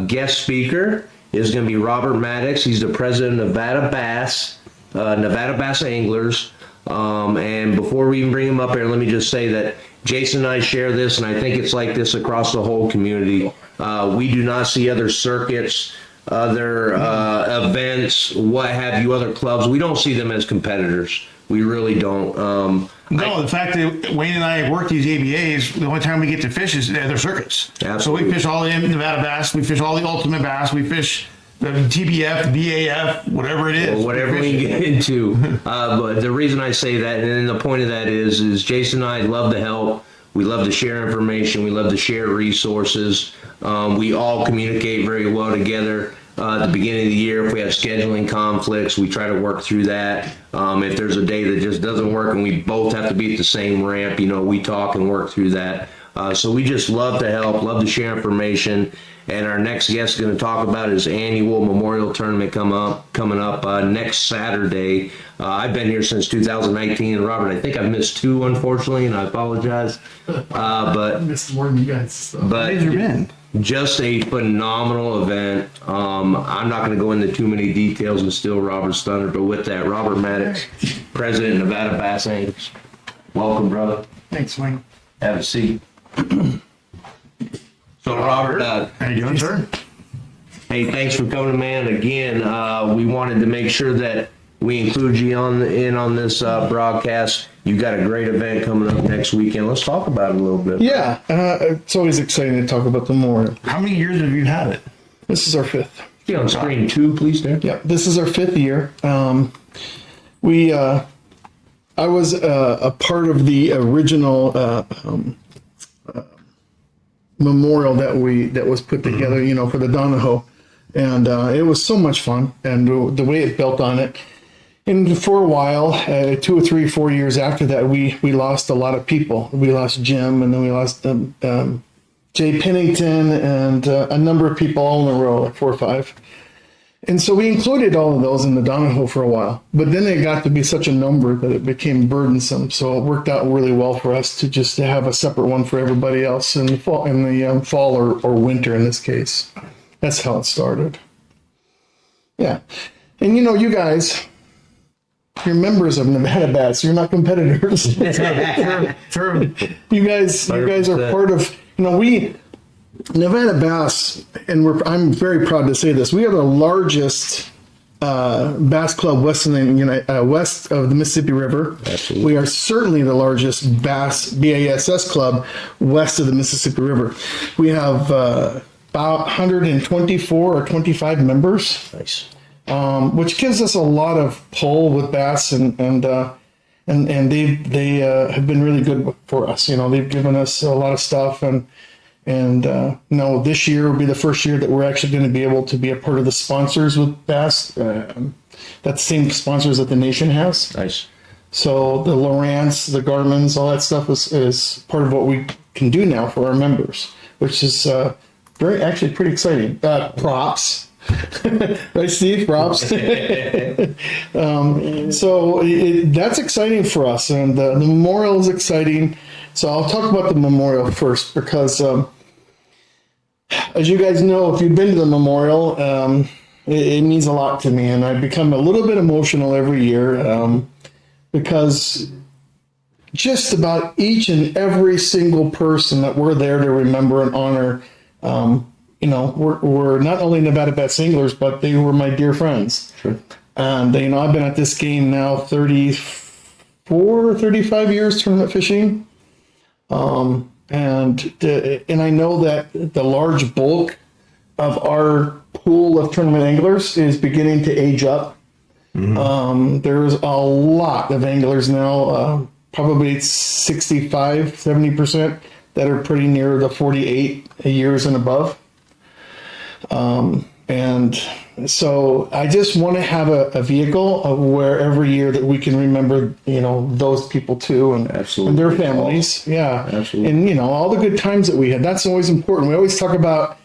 guest speaker is going to be Robert Maddox. He's the president of Nevada Bass Anglers. And before we even bring him up here, let me just say that Jason and I share this, and I think it's like this across the whole community. We do not see other circuits, other events, what have you, other clubs. We don't see them as competitors. We really don't. No, the fact that Wayne and I have worked these ABAs, the only time we get to fish is at their circuits. Absolutely. So we fish all the Nevada Bass, we fish all the Ultimate Bass, we fish the TBF, the BAF, whatever it is. Well, whatever we get into. But the reason I say that, and the point of that is Jason and I love to help. We love to share information. We love to share resources. We all communicate very well together. At the beginning of the year, if we have scheduling conflicts, we try to work through that. If there's a day that just doesn't work and we both have to be at the same ramp, you know, we talk and work through that. So we just love to help, love to share information. And our next guest is going to talk about his annual Memorial Tournament coming up next Saturday. I've been here since 2019, and Robert, I think I've missed 2, unfortunately, and I apologize. But I missed more than you guys. So. But just a phenomenal event. I'm not going to go into too many details and steal Robert's thunder, but with that, Robert Maddox, president of Nevada Bass Anglers. Welcome, brother. Thanks, Wayne. Have a seat. So, Robert, how you doing, sir? Hey, thanks for coming, man. Again, we wanted to make sure that we include you on this broadcast. You've got a great event coming up next weekend. Let's talk about it a little bit. Yeah, it's always exciting to talk about the memorial. How many years have you had it? This is our 5th. Get on screen 2, please, there. Yeah, this is our 5th year. I was a part of the original memorial that was put together, for the Donahoe, and it was so much fun, and the way it built on it. And for a while, 2 or 3, 4 years after that, we lost a lot of people. We lost Jim, and then we lost Jay Pennington, and a number of people all in a row, like 4 or 5. And so we included all of those in the Donahoe for a while, but then it got to be such a number that it became burdensome. So it worked out really well for us to just have a separate one for everybody else in the fall or winter in this case. That's how it started. Yeah, and you guys, you're members of Nevada Bats. You're not competitors. True. You guys are part of. We. Nevada Bass, and I'm very proud to say this, we are the largest bass club west of the Mississippi River. Absolutely. We are certainly the largest BASS club west of the Mississippi River. We have about 124 or 25 members. Nice. Which gives us a lot of pull with bass, and they have been really good for us. They've given us a lot of stuff, and this year will be the first year that we're actually going to be able to be a part of the sponsors with bass. That's the same sponsors that the nation has. Nice. So the Lowrance, the Garmins, all that stuff is part of what we can do now for our members, which is actually pretty exciting. Props. Right, Steve? Props. So that's exciting for us, and the memorial is exciting. So I'll talk about the memorial first because, as you guys know, if you've been to the memorial, it means a lot to me, and I become a little bit emotional every year because just about each and every single person that we're there to remember and honor, we're not only Nevada Bats anglers, but they were my dear friends. Sure. And, I've been at this game now 35 years tournament fishing. And I know that the large bulk of our pool of tournament anglers is beginning to age up. Mm-hmm. There's a lot of anglers now, probably 65, 70% that are pretty near the 48 years and above. And so I just want to have a vehicle of where every year that we can remember, those people too, and their families. Yeah. Absolutely. And, all the good times that we had, that's always important. We always talk about,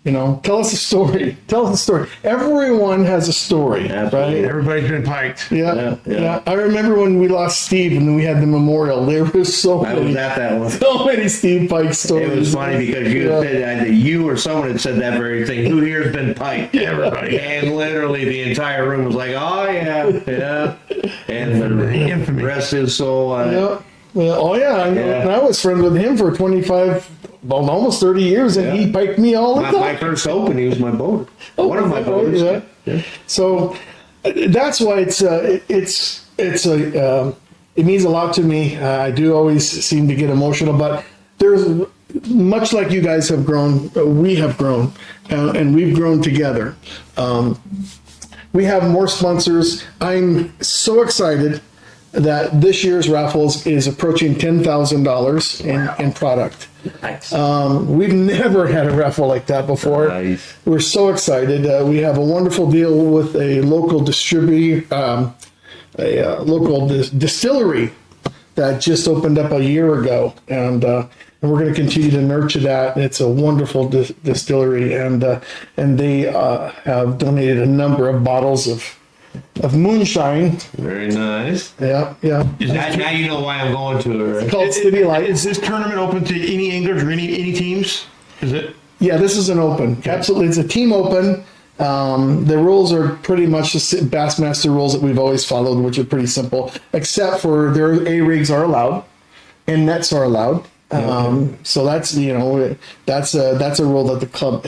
tell us a story. Tell us a story. Everyone has a story, right? Everybody's been piked. Yeah. I remember when we lost Steve and then we had the memorial. There were I was at that one. so many Steve Pike stories. It was funny because you said either you or someone had said that very thing. Who here's been piked? Everybody. And literally the entire room was like, oh yeah. And the rest is so. Oh yeah. And I was friends with him for 25. Well, almost 30 years, and he piked me all the time. My first open, he was my boater. One of my boaters. Yeah. So that's why it means a lot to me. I do always seem to get emotional, but there's much like you guys have grown, we have grown, and we've grown together. We have more sponsors. I'm so excited that this year's raffles is approaching $10,000 in product. Nice. We've never had a raffle like that before. Nice. We're so excited. We have a wonderful deal with a local distillery that just opened up a year ago, and we're going to continue to nurture that. It's a wonderful distillery, and they have donated a number of bottles of moonshine. Very nice. Yeah. Now you know why I'm going to it. Right? It's called City Light. Is this tournament open to any anglers or any teams? Is it? Yeah, this is an open. Okay. Absolutely, it's a team open. The rules are pretty much the Bassmaster rules that we've always followed, which are pretty simple, except for their A rigs are allowed and nets are allowed. So that's, that's a rule that the club,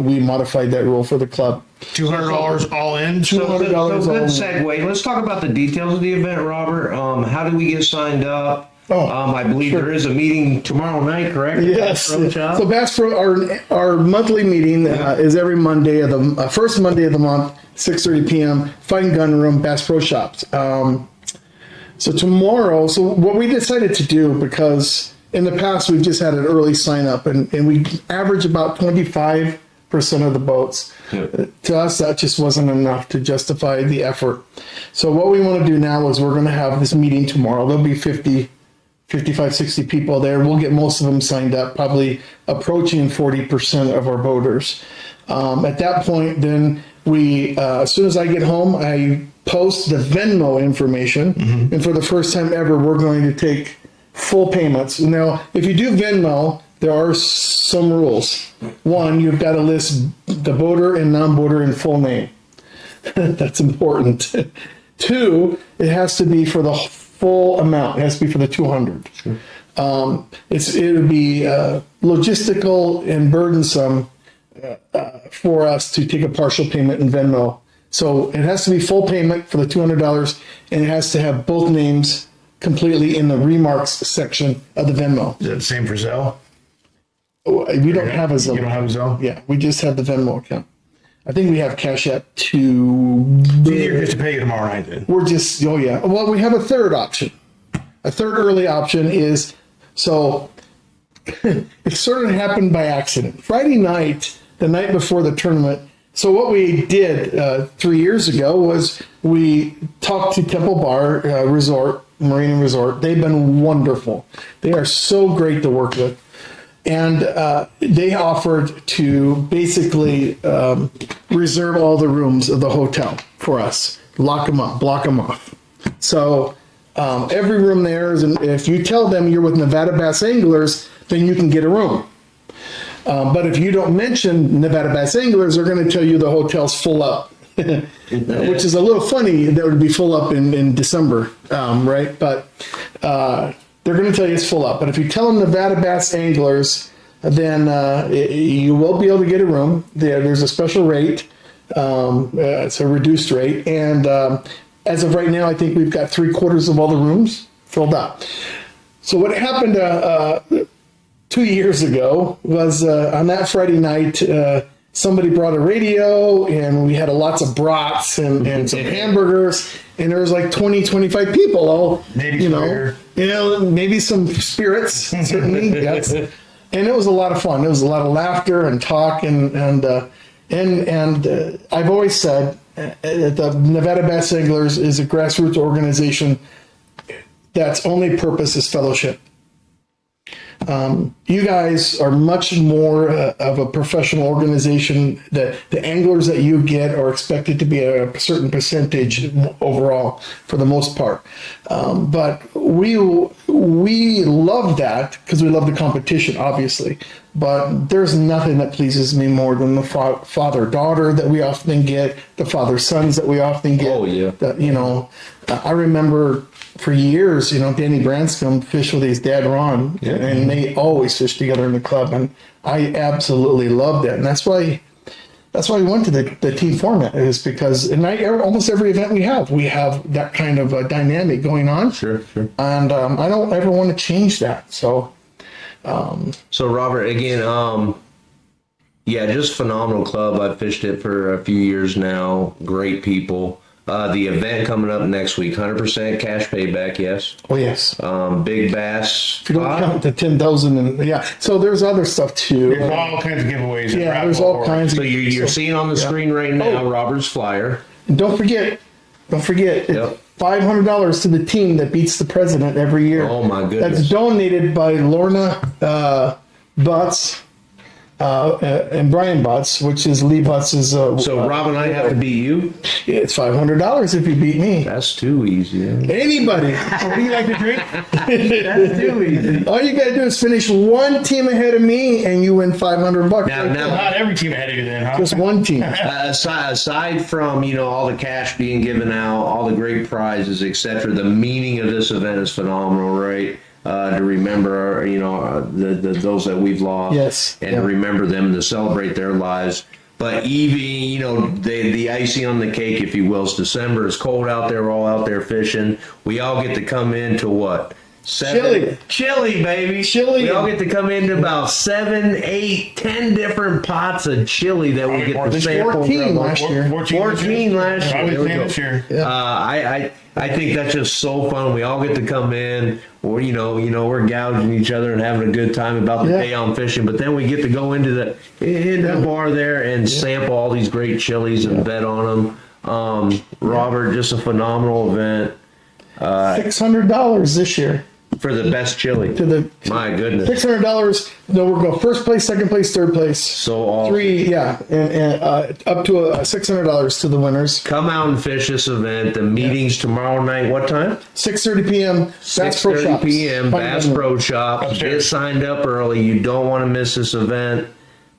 we modified that rule for the club. $200 all in. $200 So all good in. segue. Let's talk about the details of the event, Robert. How do we get signed up? I believe there is a meeting tomorrow night, correct? Yes. Pro Shop? So Bass Pro, our monthly meeting is every Monday of the first Monday of the month, 6:30 p.m. Fighting Gun Room, Bass Pro Shops. So tomorrow, so what we decided to do, because in the past we've just had an early sign up, and we average about 25% of the boats. To us, that just wasn't enough to justify the effort. So what we want to do now is we're going to have this meeting tomorrow. There'll be 55, 60 people there. We'll get most of them signed up, probably approaching 40% of our boaters. At that point, then we, as soon as I get home, I post the Venmo information. And for the first time ever, we're going to take full payments. Now, if you do Venmo, there are some rules. One, you've got to list the boater and non-boater in full name. That's important. Two, it has to be for the full amount. It has to be for the 200. Sure. It would be logistical and burdensome for us to take a partial payment in Venmo. So it has to be full payment for the $200, and it has to have both names completely in the remarks section of the Venmo. Is that the same for Zelle? We don't have a Zelle. You don't have a Zelle? Yeah, we just have the Venmo account. I think we have Cash App to. You're just to pay you tomorrow night then. We're just, oh yeah. Well, we have a third option. A third early option is, so it sort of happened by accident. Friday night, the night before the tournament. So what we did 3 years ago was we talked to Temple Bar Resort, Marine and Resort. They've been wonderful. They are so great to work with. And they offered to basically reserve all the rooms of the hotel for us, lock them up, block them off. So every room there is, and if you tell them you're with Nevada Bass Anglers, then you can get a room. But if you don't mention Nevada Bass Anglers, they're going to tell you the hotel's full up, which is a little funny. That would be full up in December, right? But they're going to tell you it's full up. But if you tell them Nevada Bass Anglers, then you will be able to get a room. There's a special rate. It's a reduced rate. And as of right now, I think we've got 3/4 of all the rooms filled up. So what happened 2 years ago was on that Friday night, somebody brought a radio, and we had lots of brats and some hamburgers, and there was like 20, 25 people, all, maybe some spirits, certainly, yes. And it was a lot of fun. It was a lot of laughter and talk, and I've always said the Nevada Bass Anglers is a grassroots organization that's only purpose is fellowship. You guys are much more of a professional organization. That the anglers that you get are expected to be a certain percentage overall, for the most part. But we love that because we love the competition, obviously. But there's nothing that pleases me more than the father-daughter that we often get, the father-sons that we often get. Oh yeah. That, I remember for years, Danny Branscombe fished with his dad Ron, and they always fished together in the club, and I absolutely loved it. And that's why we went to the team format, is because almost every event we have that kind of a dynamic going on. Sure. And I don't ever want to change that. So Robert, again, just phenomenal club. I've fished it for a few years now. Great people. The event coming up next week, 100% cash payback, yes. Oh yes. Big bass. If you don't count the 10,000, and so there's other stuff too. There's all kinds of giveaways. Yeah, there's all kinds. So you're seeing on the screen right now Robert's flyer. And don't forget, Yep. $500 to the team that beats the president every year. Oh my goodness. That's donated by Lorna Butts and Brian Butts, which is Lee Butts'. So Rob and I have to beat you? It's $500 if you beat me. That's too easy. Anybody. What do you like to drink? That's too easy. All you gotta do is finish one team ahead of me, and you win $500. Now, not every team ahead of you then, huh? Just one team. Aside from all the cash being given out, all the great prizes, etc., the meaning of this event is phenomenal, right? to remember, those that we've lost. Yes, And yeah. to remember them and to celebrate their lives. But even, the icing on the cake, if you will, is December. It's cold out there. We're all out there fishing. We all get to come into what? Chili, baby. Chili. We all get to come into about 7, 8, 10 different pots of chili that we get to sample. 14 last year. 14 last year. Probably There we 10 go. this year. I think that's just so fun. We all get to come in, or we're gouging each other and having a good time about the Yeah. day on fishing. But then we get to go into the bar there and sample all these great chilies and bet on them. Robert, just a phenomenal event $600 this year. for the best chili. My goodness, $600. No, we're going first place, second place, third place. so awesome. 3, yeah, and up to $600 to the winners. Come out and fish this event. The meeting's tomorrow night. What time? 6:30 p.m. Bass Pro 6:30 Shops. p.m. Find Bass them. Pro Shops. Get signed up early. You don't want to miss this event.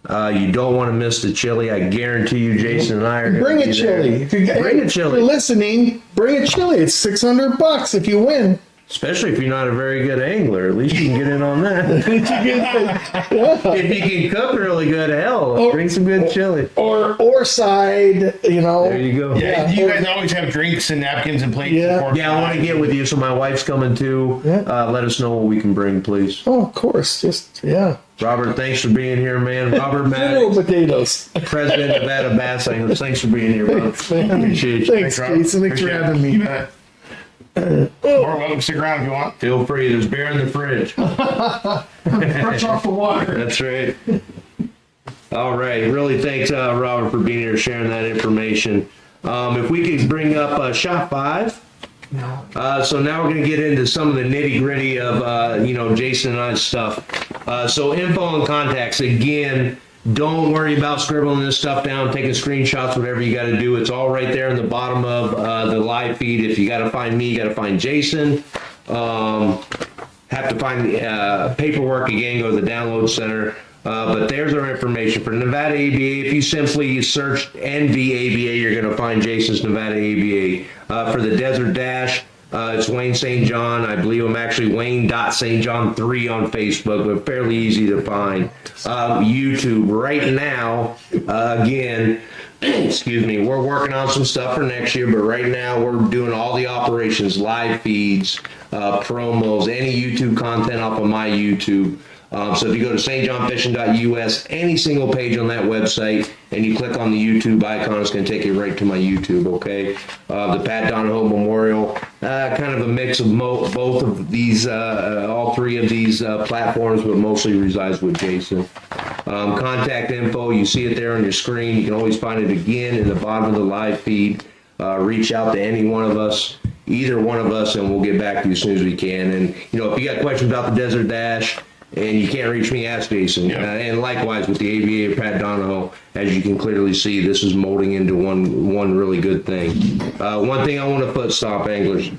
You don't want to miss the chili. I guarantee you, Jason and I are going Bring to a be chili. there. If you, Bring a If chili. you're listening, bring a chili. It's $600 if you win. Especially if you're not a very good angler. At least you can get in on that. If you can cook really good, hell, bring some good chili. Or side, There you go. Yeah, you guys always have drinks and napkins and plates. Yeah. And forks. Yeah, I want to get with you. So my wife's coming too. Let us know what we can bring, please. Oh, of course. Just, yeah. Robert, thanks for being here, man. Robert Little Maddox, potatoes. President of Nevada Bass Anglers. Thanks for being here, bro. Thanks, man. Appreciate you. Thanks, Robert. Jason. Thanks for Appreciate it. having me. You bet. More welcome to stick around if you want. Feel free. There's beer in the fridge. Fresh off the water. That's right. All right. Really thanks, Robert, for being here, sharing that information. If we could bring up shot 5. So now we're going to get into some of the nitty gritty of, Jason and I's stuff. So info and contacts. Again, don't worry about scribbling this stuff down, taking screenshots, whatever you got to do. It's all right there in the bottom of the live feed. If you got to find me, you got to find Jason. Have to find the paperwork again, go to the download center. But there's our information for Nevada ABA. If you simply search NVABA, you're going to find Jason's Nevada ABA. For the Desert Dash, it's Wayne St. John. I believe I'm actually Wayne.StJohn3 on Facebook, but fairly easy to find. YouTube right now, again, excuse me, we're working on some stuff for next year, but right now we're doing all the operations, live feeds, promos, any YouTube content off of my YouTube. So if you go to stjohnfishing.us, any single page on that website, and you click on the YouTube icon, it's going to take you right to my YouTube, okay? The Pat Donahoe Memorial, kind of a mix of both of these, all 3 of these platforms, but mostly resides with Jason. Contact info, you see it there on your screen. You can always find it again in the bottom of the live feed. Reach out to any one of us, either one of us, and we'll get back to you as soon as we can. And, if you got questions about the Desert Dash, and you can't reach me, ask Jason. And likewise with the ABA or Pat Donahoe, as you can clearly see, this is molding into one really good thing. One thing I want to put, Stop Anglers,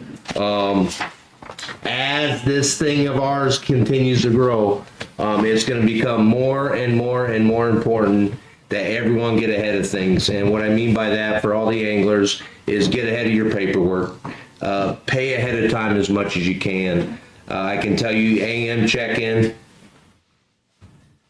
as this thing of ours continues to grow, it's going to become more and more and more important that everyone get ahead of things. And what I mean by that for all the anglers is get ahead of your paperwork. Pay ahead of time as much as you can. I can tell you AM check-in.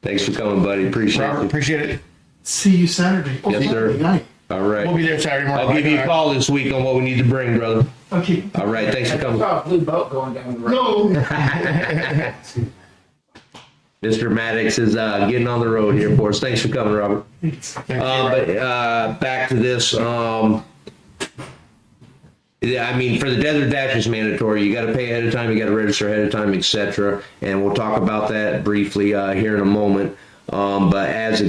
Thanks for coming, buddy. Appreciate Robert, it. appreciate it. See you Saturday. Yes, sir. Saturday night. All right. We'll be there Saturday morning. I'll give you a call this week on what we need to bring, brother. Okay. All right. Thanks for coming. Saw a blue boat going down the road. No. Mr. Maddox is getting on the road here for us. Thanks for coming, Robert. But back to this. I mean, for the Desert Dash is mandatory. You got to pay ahead of time. You got to register ahead of time, etc. And we'll talk about that briefly here in a moment. But as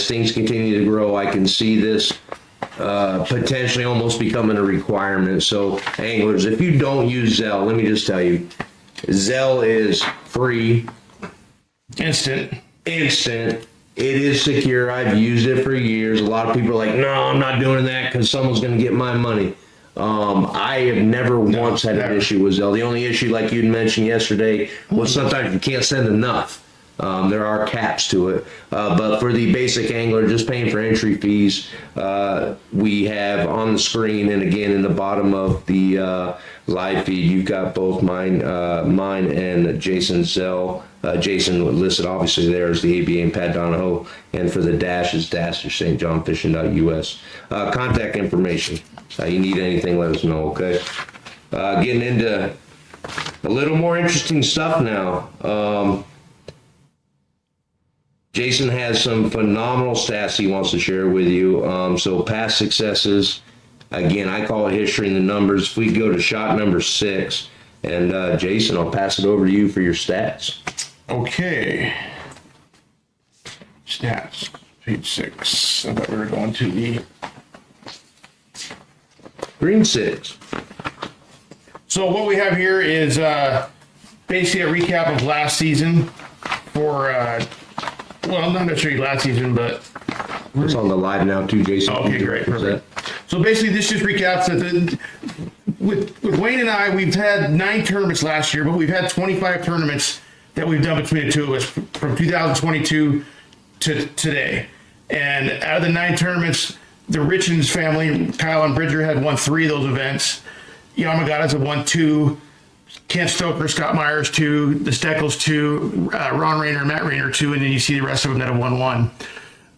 things continue to grow, I can see this potentially almost becoming a requirement. So anglers, if you don't use Zelle, let me just tell you, Zelle is free. Instant. It is secure. I've used it for years. A lot of people are like, no, I'm not doing that because someone's going to get my money. I have never once had an issue with Zelle. The only issue, like you'd mentioned yesterday, was sometimes you can't send enough. There are caps to it, but for the basic angler, just paying for entry fees, we have on the screen and again in the bottom of the live feed, you've got both mine and Jason's cell. Jason listed obviously there is the ABA and Pat Donahoe, and for the dash is dash.stjohnfishing.us. Contact information. You need anything, let us know. Okay. Getting into a little more interesting stuff now. Jason has some phenomenal stats he wants to share with you. So past successes, again, I call it history in the numbers. If we go to shot number 6, and Jason, I'll pass it over to you for your stats. Okay. Stats, page 6. I thought we were going to the Green 6. So what we have here is basically a recap of last season for, well, not necessarily last season, but... It's on the live now too, Jason. Okay, great. Perfect. So basically this just recaps that with Wayne and I, we've had 9 tournaments last year, but we've had 25 tournaments that we've done between the two of us from 2022 to today. And out of the 9 tournaments, the Richens family, Kyle and Bridger, had won 3 of those events. Yamagata's have won 2. Kent Stoker, Scott Myers 2. The Steckles 2. Ron Rayner, Matt Rayner 2. And then you see the rest of them that have won 1.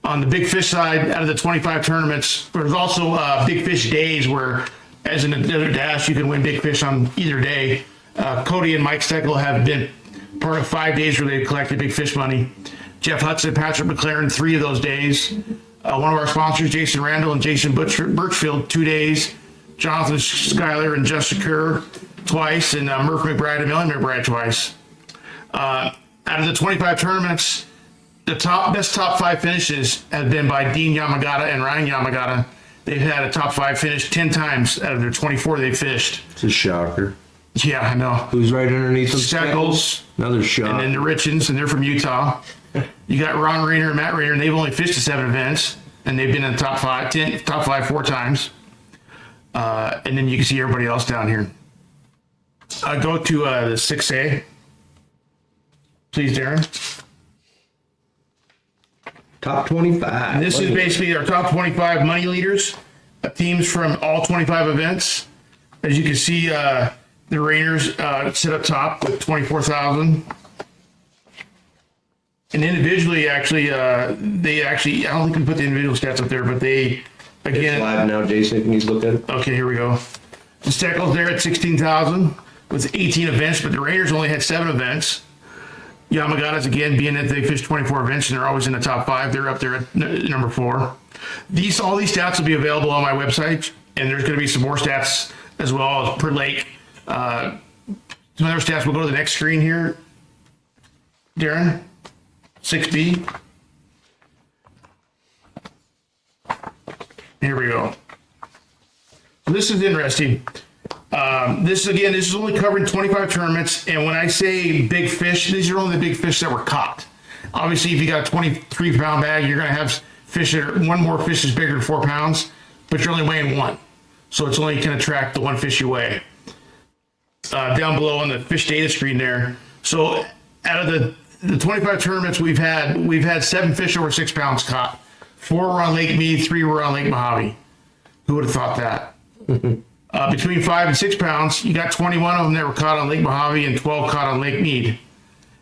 On the big fish side, out of the 25 tournaments, there's also big fish days where, as in the Desert Dash, you can win big fish on either day. Cody and Mike Steckel have been part of 5 days where they've collected big fish money. Jeff Hudson, Patrick McLaren, 3 of those days. One of our sponsors, Jason Randall and Jason Birchfield, 2 days. Jonathan Schuyler and Justin Kerr twice, and Murph McBride and Millie McBride twice. Out of the 25 tournaments, the best top 5 finishes have been by Dean Yamagata and Ryan Yamagata. They've had a top 5 finish 10 times out of their 24 they've fished. It's a shocker. Yeah, I know. Who's right underneath them? Steckles. Another shot. And then the Richens, and they're from Utah. You got Ron Rayner and Matt Rayner, and they've only fished 7 events, and they've been in the top 5 4 times. And then you can see everybody else down here. Go to the 6A. Please, Darren. Top 25. And this is basically our top 25 money leaders, teams from all 25 events. As you can see, the Rainers sit up top with 24,000. And individually, actually, I don't think we put the individual stats up there, but they, again. It's live now, Jason. Can you look at it? Okay, here we go. The Steckles there at 16,000 with 18 events, but the Raiders only had 7 events. Yamagata's, again, being that they fished 24 events and they're always in the top 5, they're up there at number 4. All these stats will be available on my website, and there's going to be some more stats as well per lake. Some other stats, we'll go to the next screen here. Darren, 6B. Here we go. So this is interesting. This is only covering 25 tournaments, and when I say big fish, these are only the big fish that were caught. Obviously, if you got a 23-pound bag, you're going to have fish that are, one more fish is bigger than 4 pounds, but you're only weighing 1. So it's only going to track the 1 fish you weigh. Down below on the fish data screen there. So out of the 25 tournaments we've had 7 fish over 6 pounds caught. 4 were on Lake Mead, 3 were on Lake Mojave. Who would have thought that? Between 5 and 6 pounds, you got 21 of them that were caught on Lake Mojave and 12 caught on Lake Mead.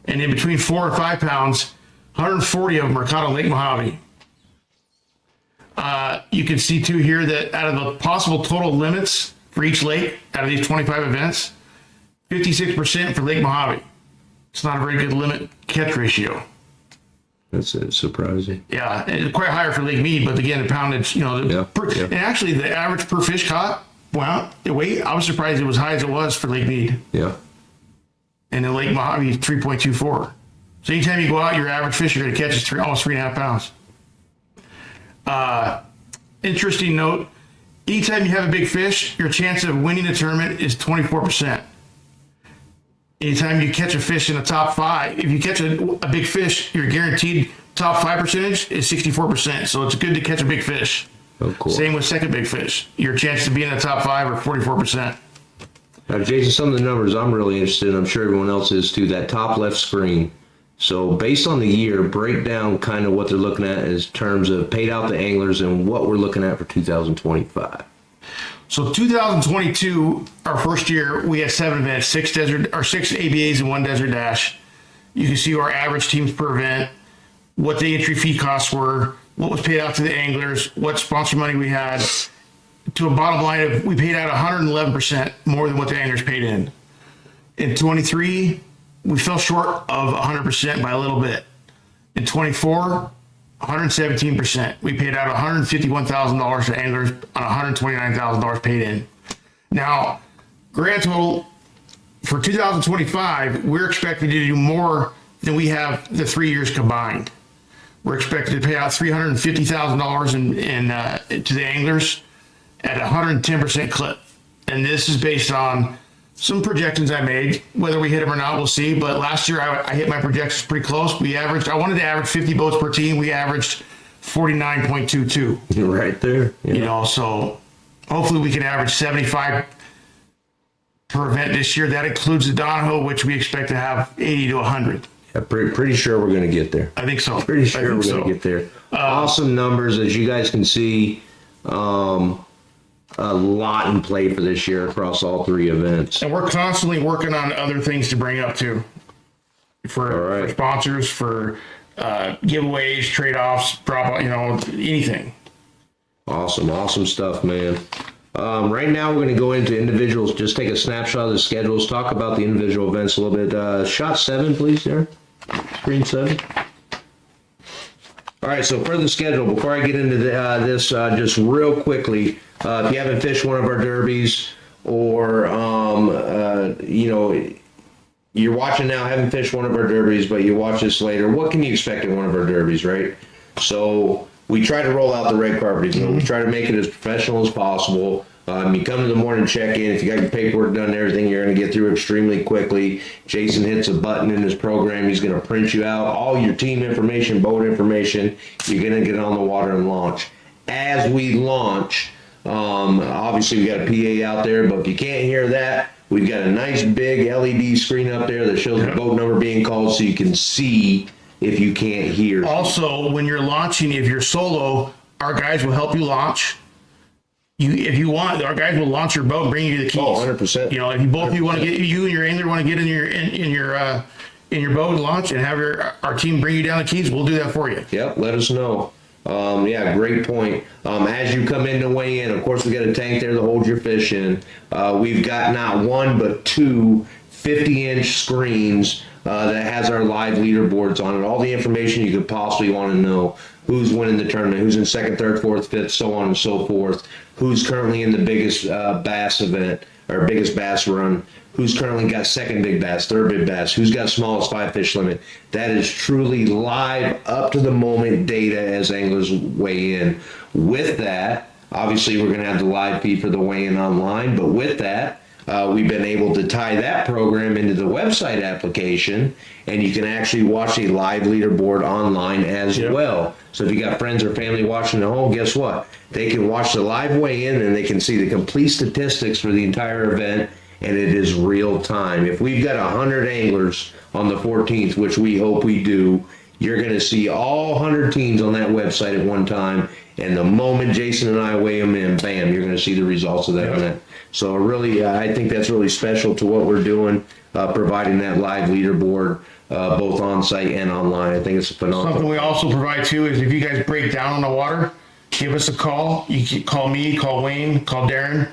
And in between 4 and 5 pounds, 140 of them are caught on Lake Mojave. You can see too here that out of the possible total limits for each lake, out of these 25 events, 56% for Lake Mojave. It's not a very good limit catch ratio. That's surprising. Yeah, it's quite higher for Lake Mead, but again, the poundage, and actually the average per fish caught, well, I was surprised it was high as it was for Lake Mead. Yeah. And in Lake Mojave, 3.24. So anytime you go out, your average fish you're going to catch is almost 3.5 pounds. Interesting note, anytime you have a big fish, your chance of winning the tournament is 24%. Anytime you catch a fish in the top 5, if you catch a big fish, your guaranteed top 5 percentage is 64%. So it's good to catch a big fish. Oh, cool. Same with second big fish. Your chance to be in the top 5 are 44%. Now, Jason, some of the numbers I'm really interested in, I'm sure everyone else is too, that top left screen. So based on the year, break down kind of what they're looking at in terms of paid out to anglers and what we're looking at for 2025. So 2022, our first year, we had 7 events, 6 ABAs and 1 Desert Dash. You can see our average teams per event, what the entry fee costs were, what was paid out to the anglers, what sponsor money we had, to a bottom line of we paid out 111% more than what the anglers paid in. In 23, we fell short of 100% by a little bit. In 24, 117%. We paid out $151,000 to anglers on $129,000 paid in. Now, grand total for 2025, we're expected to do more than we have the 3 years combined. We're expected to pay out $350,000 to the anglers at 110% clip. And this is based on some projections I made. Whether we hit them or not, we'll see. But last year I hit my projections pretty close. I wanted to average 50 boats per team. We averaged 49.22. You're right there. Yeah. You know, so hopefully we can average 75 per event this year. That includes the Donahoe, which we expect to have 80 to 100. Yeah, pretty sure we're going to get there. I think so. Pretty sure we're going to get there. Awesome numbers, as you guys can see. A lot in play for this year across all 3 events. And we're constantly working on other things to bring up too. For sponsors, for giveaways, trade-offs, anything. Awesome stuff, man. Right now we're going to go into individuals, just take a snapshot of the schedules, talk about the individual events a little bit. Shot 7, please, there. Screen 7. All right, so for the schedule, before I get into this, just real quickly, if you haven't fished one of our derbies, or you're watching now, haven't fished one of our derbies, but you watch this later, what can you expect in one of our derbies, right? So we try to roll out the red carpet. We try to make it as professional as possible. You come to the morning check-in. If you got your paperwork done and everything, you're going to get through extremely quickly. Jason hits a button in his program. He's going to print you out all your team information, boat information. You're going to get on the water and launch. As we launch, obviously we got a PA out there, but if you can't hear that, we've got a nice big LED screen up there that shows the boat number being called so you can see if you can't hear. Also, when you're launching, if you're solo, our guys will help you launch. If you want, our guys will launch your boat and bring you the keys. Oh, 100%. You know, if you both you want to get, you and your angler want to get in your boat and launch and have our team bring you down the keys, we'll do that for you. Yep, let us know. Yeah, great point. As you come in to weigh in, of course, we got a tank there to hold your fish in. We've got not one, but 2 50-inch screens that has our live leaderboards on it. All the information you could possibly want to know. Who's winning the tournament, who's in 2nd, 3rd, 4th, 5th, so on and so forth. Who's currently in the biggest bass event, or biggest bass run. Who's currently got 2nd big bass, 3rd big bass. Who's got smallest 5-fish limit. That is truly live, up to the moment data as anglers weigh in. With that, obviously we're going to have the live feed for the weigh-in online, but with that, we've been able to tie that program into the website application, and you can actually watch a live leaderboard online as well. So if you got friends or family watching at home, guess what? They can watch the live weigh-in and they can see the complete statistics for the entire event, and it is real time. If we've got 100 anglers on the 14th, which we hope we do, you're going to see all 100 teams on that website at one time, and the moment Jason and I weigh them in, bam, you're going to see the results of that event. So really, I think that's really special to what we're doing, providing that live leaderboard, both on site and online. I think it's phenomenal. Something we also provide too is if you guys break down on the water, give us a call. You can call me, call Wayne, call Darren.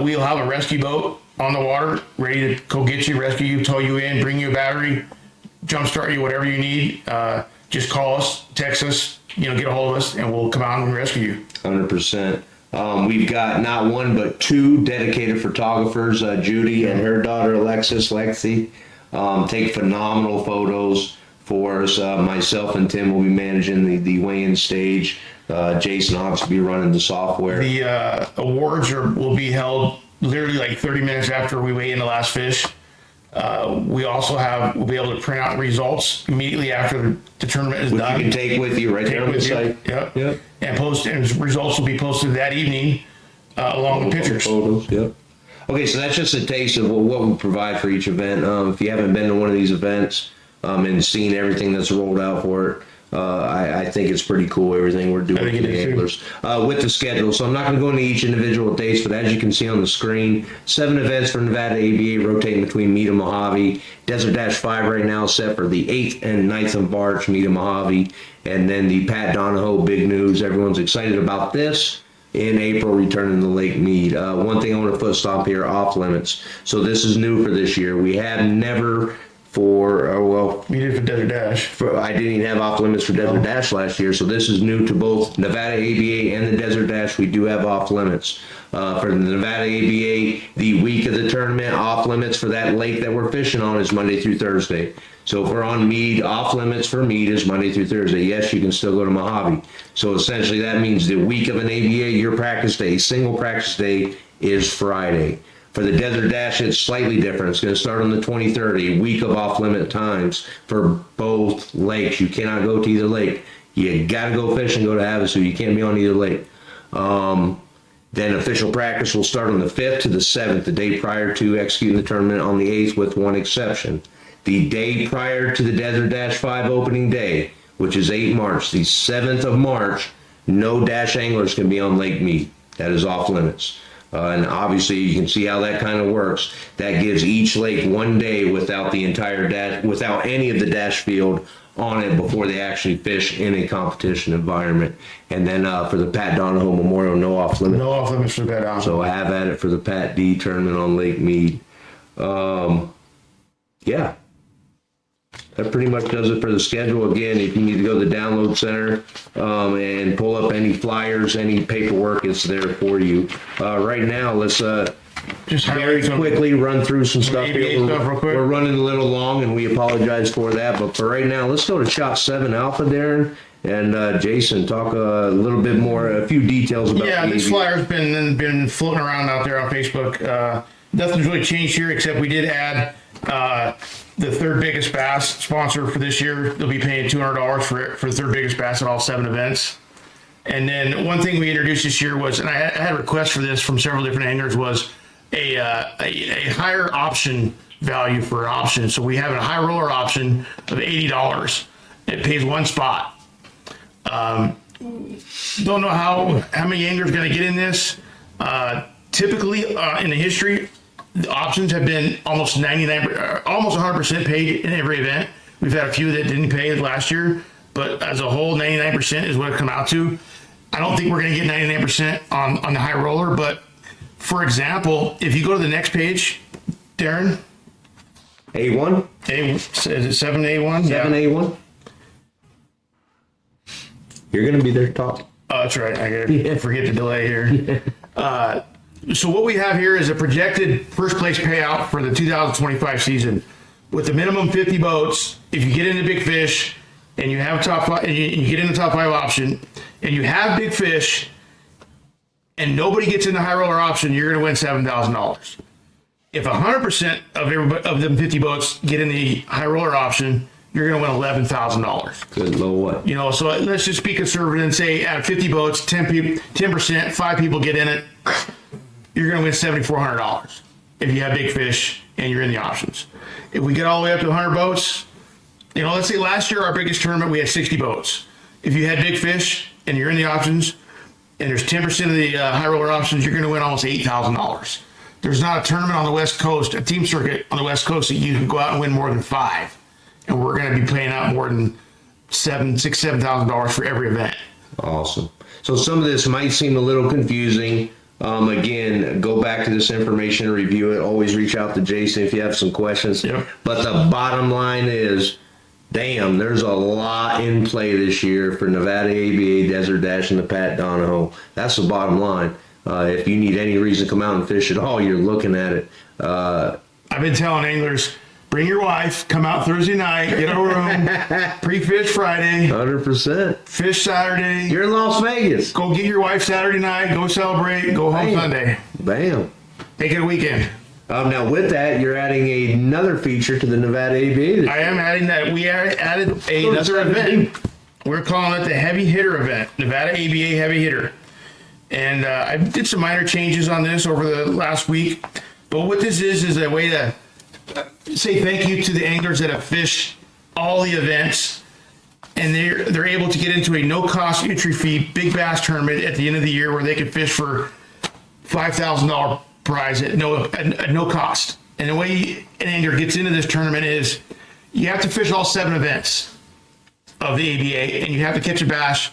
We'll have a rescue boat on the water, ready to go get you, rescue you, tow you in, bring you a battery, jumpstart you, whatever you need. Just call us, text us, get a hold of us, and we'll come out and rescue you. 100%. We've got not one, but 2 dedicated photographers, Judy and her daughter, Lexi, take phenomenal photos for us. Myself and Tim will be managing the weigh-in stage. Jason obviously be running the software. The awards will be held literally like 30 minutes after we weigh in the last fish. We also we'll be able to print out results immediately after the tournament is done. You can take with you right there on the site. Yep. And results will be posted that evening along with pictures. Photos, yep. Okay, so that's just a taste of what we provide for each event. If you haven't been to one of these events, and seeing everything that's rolled out for it. I think it's pretty cool, everything we're doing I think for it the is, too. anglers. With the schedule, so I'm not going to go into each individual dates, but as you can see on the screen, 7 events for Nevada ABA rotating between Meet and Mojave. Desert Dash 5 right now set for the 8th and 9th of March, Meet and Mojave. And then the Pat Donahoe, big news. Everyone's excited about this. In April, returning to Lake Mead. One thing I want to put stop here, off limits. So this is new for this year. We have never We did for Desert Dash. I didn't even have off limits for Desert Dash last year, so this is new to both Nevada ABA and the Desert Dash. We do have off limits. For the Nevada ABA, the week of the tournament, off limits for that lake that we're fishing on is Monday through Thursday. So if we're on Mead, off limits for Mead is Monday through Thursday. Yes, you can still go to Mojave. So essentially that means the week of an ABA, your practice day, single practice day is Friday. For the Desert Dash, it's slightly different. It's going to start on the 23rd, a week of off-limit times for both lakes. You cannot go to either lake. You got to go fish and go to Havasu. You can't be on either lake. Then official practice will start on the 5th to the 7th, the day prior to executing the tournament on the 8th, with one exception. The day prior to the Desert Dash 5 opening day, which is 8 March, the 7th of March, no dash anglers can be on Lake Mead. That is off limits. And obviously you can see how that kind of works. That gives each lake one day without the entire dash, without any of the dash field on it before they actually fish in a competition environment. And then for the Pat Donahoe Memorial, no off limits. No off limits for Pat Donahoe. So I have at it for the Pat D tournament on Lake Mead. Yeah. That pretty much does it for the schedule. Again, if you need to go to the download center and pull up any flyers, any paperwork, it's there for you. Right now, let's Just very quickly run through some stuff ABA here. stuff real quick. We're running a little long, and we apologize for that. But for right now, let's go to Shot 7 Alpha, Darren. And Jason, talk a little bit more, a few details about Yeah, the this ABA. flyer's been floating around out there on Facebook. Nothing's really changed here, except we did add the third biggest bass sponsor for this year. They'll be paying $200 for the third biggest bass at all 7 events. And then one thing we introduced this year was, and I had a request for this from several different anglers, was a higher option value for options. So we have a high roller option of $80. It pays one spot. Don't know how many anglers going to get in this. Typically, in the history, the options have been almost 100% paid in every event. We've had a few that didn't pay last year, but as a whole, 99% is what it come out to. I don't think we're going to get 99% on the high roller, but for example, if you go to the next page, Darren. A1? Is it 7A1? 7A1? You're going to be there top. Oh, that's right. I gotta forget the delay here. So what we have here is a projected first place payout for the 2025 season. With the minimum 50 boats, if you get into big fish and you have top five, and you get in the top 5 option, and you have big fish, and nobody gets in the high roller option, you're going to win $7,000. If 100% of everybody of them 50 boats get in the high roller option, you're going to win $11,000. Good Lord. You know, so let's just be conservative and say out of 50 boats, 10%, 5 people get in it. You're going to win $7,400 if you have big fish and you're in the options. If we get all the way up to 100 boats, you know, let's say last year our biggest tournament we had 60 boats. If you had big fish and you're in the options, and there's 10% of the high roller options, you're going to win almost $8,000. There's not a tournament on the West Coast, a team circuit on the West Coast that you can go out and win more than 5. And we're going to be paying out more than $7,000 for every event. Awesome. So some of this might seem a little confusing. Again, go back to this information and review it. Always reach out to Jason if you have some questions. Yep. But the bottom line is, damn, there's a lot in play this year for Nevada ABA, Desert Dash, and the Pat Donahoe. That's the bottom line. If you need any reason to come out and fish at all, you're looking at it. I've been telling anglers, bring your wife, come out Thursday night, get a room, pre-fish Friday, 100%. fish Saturday. You're in Las Vegas. Go get your wife Saturday night, go celebrate, go home Bam. Sunday. Bam. Make it a weekend. Now with that, you're adding another feature to the Nevada ABA. I am adding that. We added another event. We're calling it the Heavy Hitter event, Nevada ABA Heavy Hitter. And I did some minor changes on this over the last week. But what this is a way to say thank you to the anglers that have fished all the events, and they're able to get into a no-cost entry fee big bass tournament at the end of the year where they can fish for $5,000 prize at no cost. And the way an angler gets into this tournament is you have to fish all 7 events of the ABA, and you have to catch a bass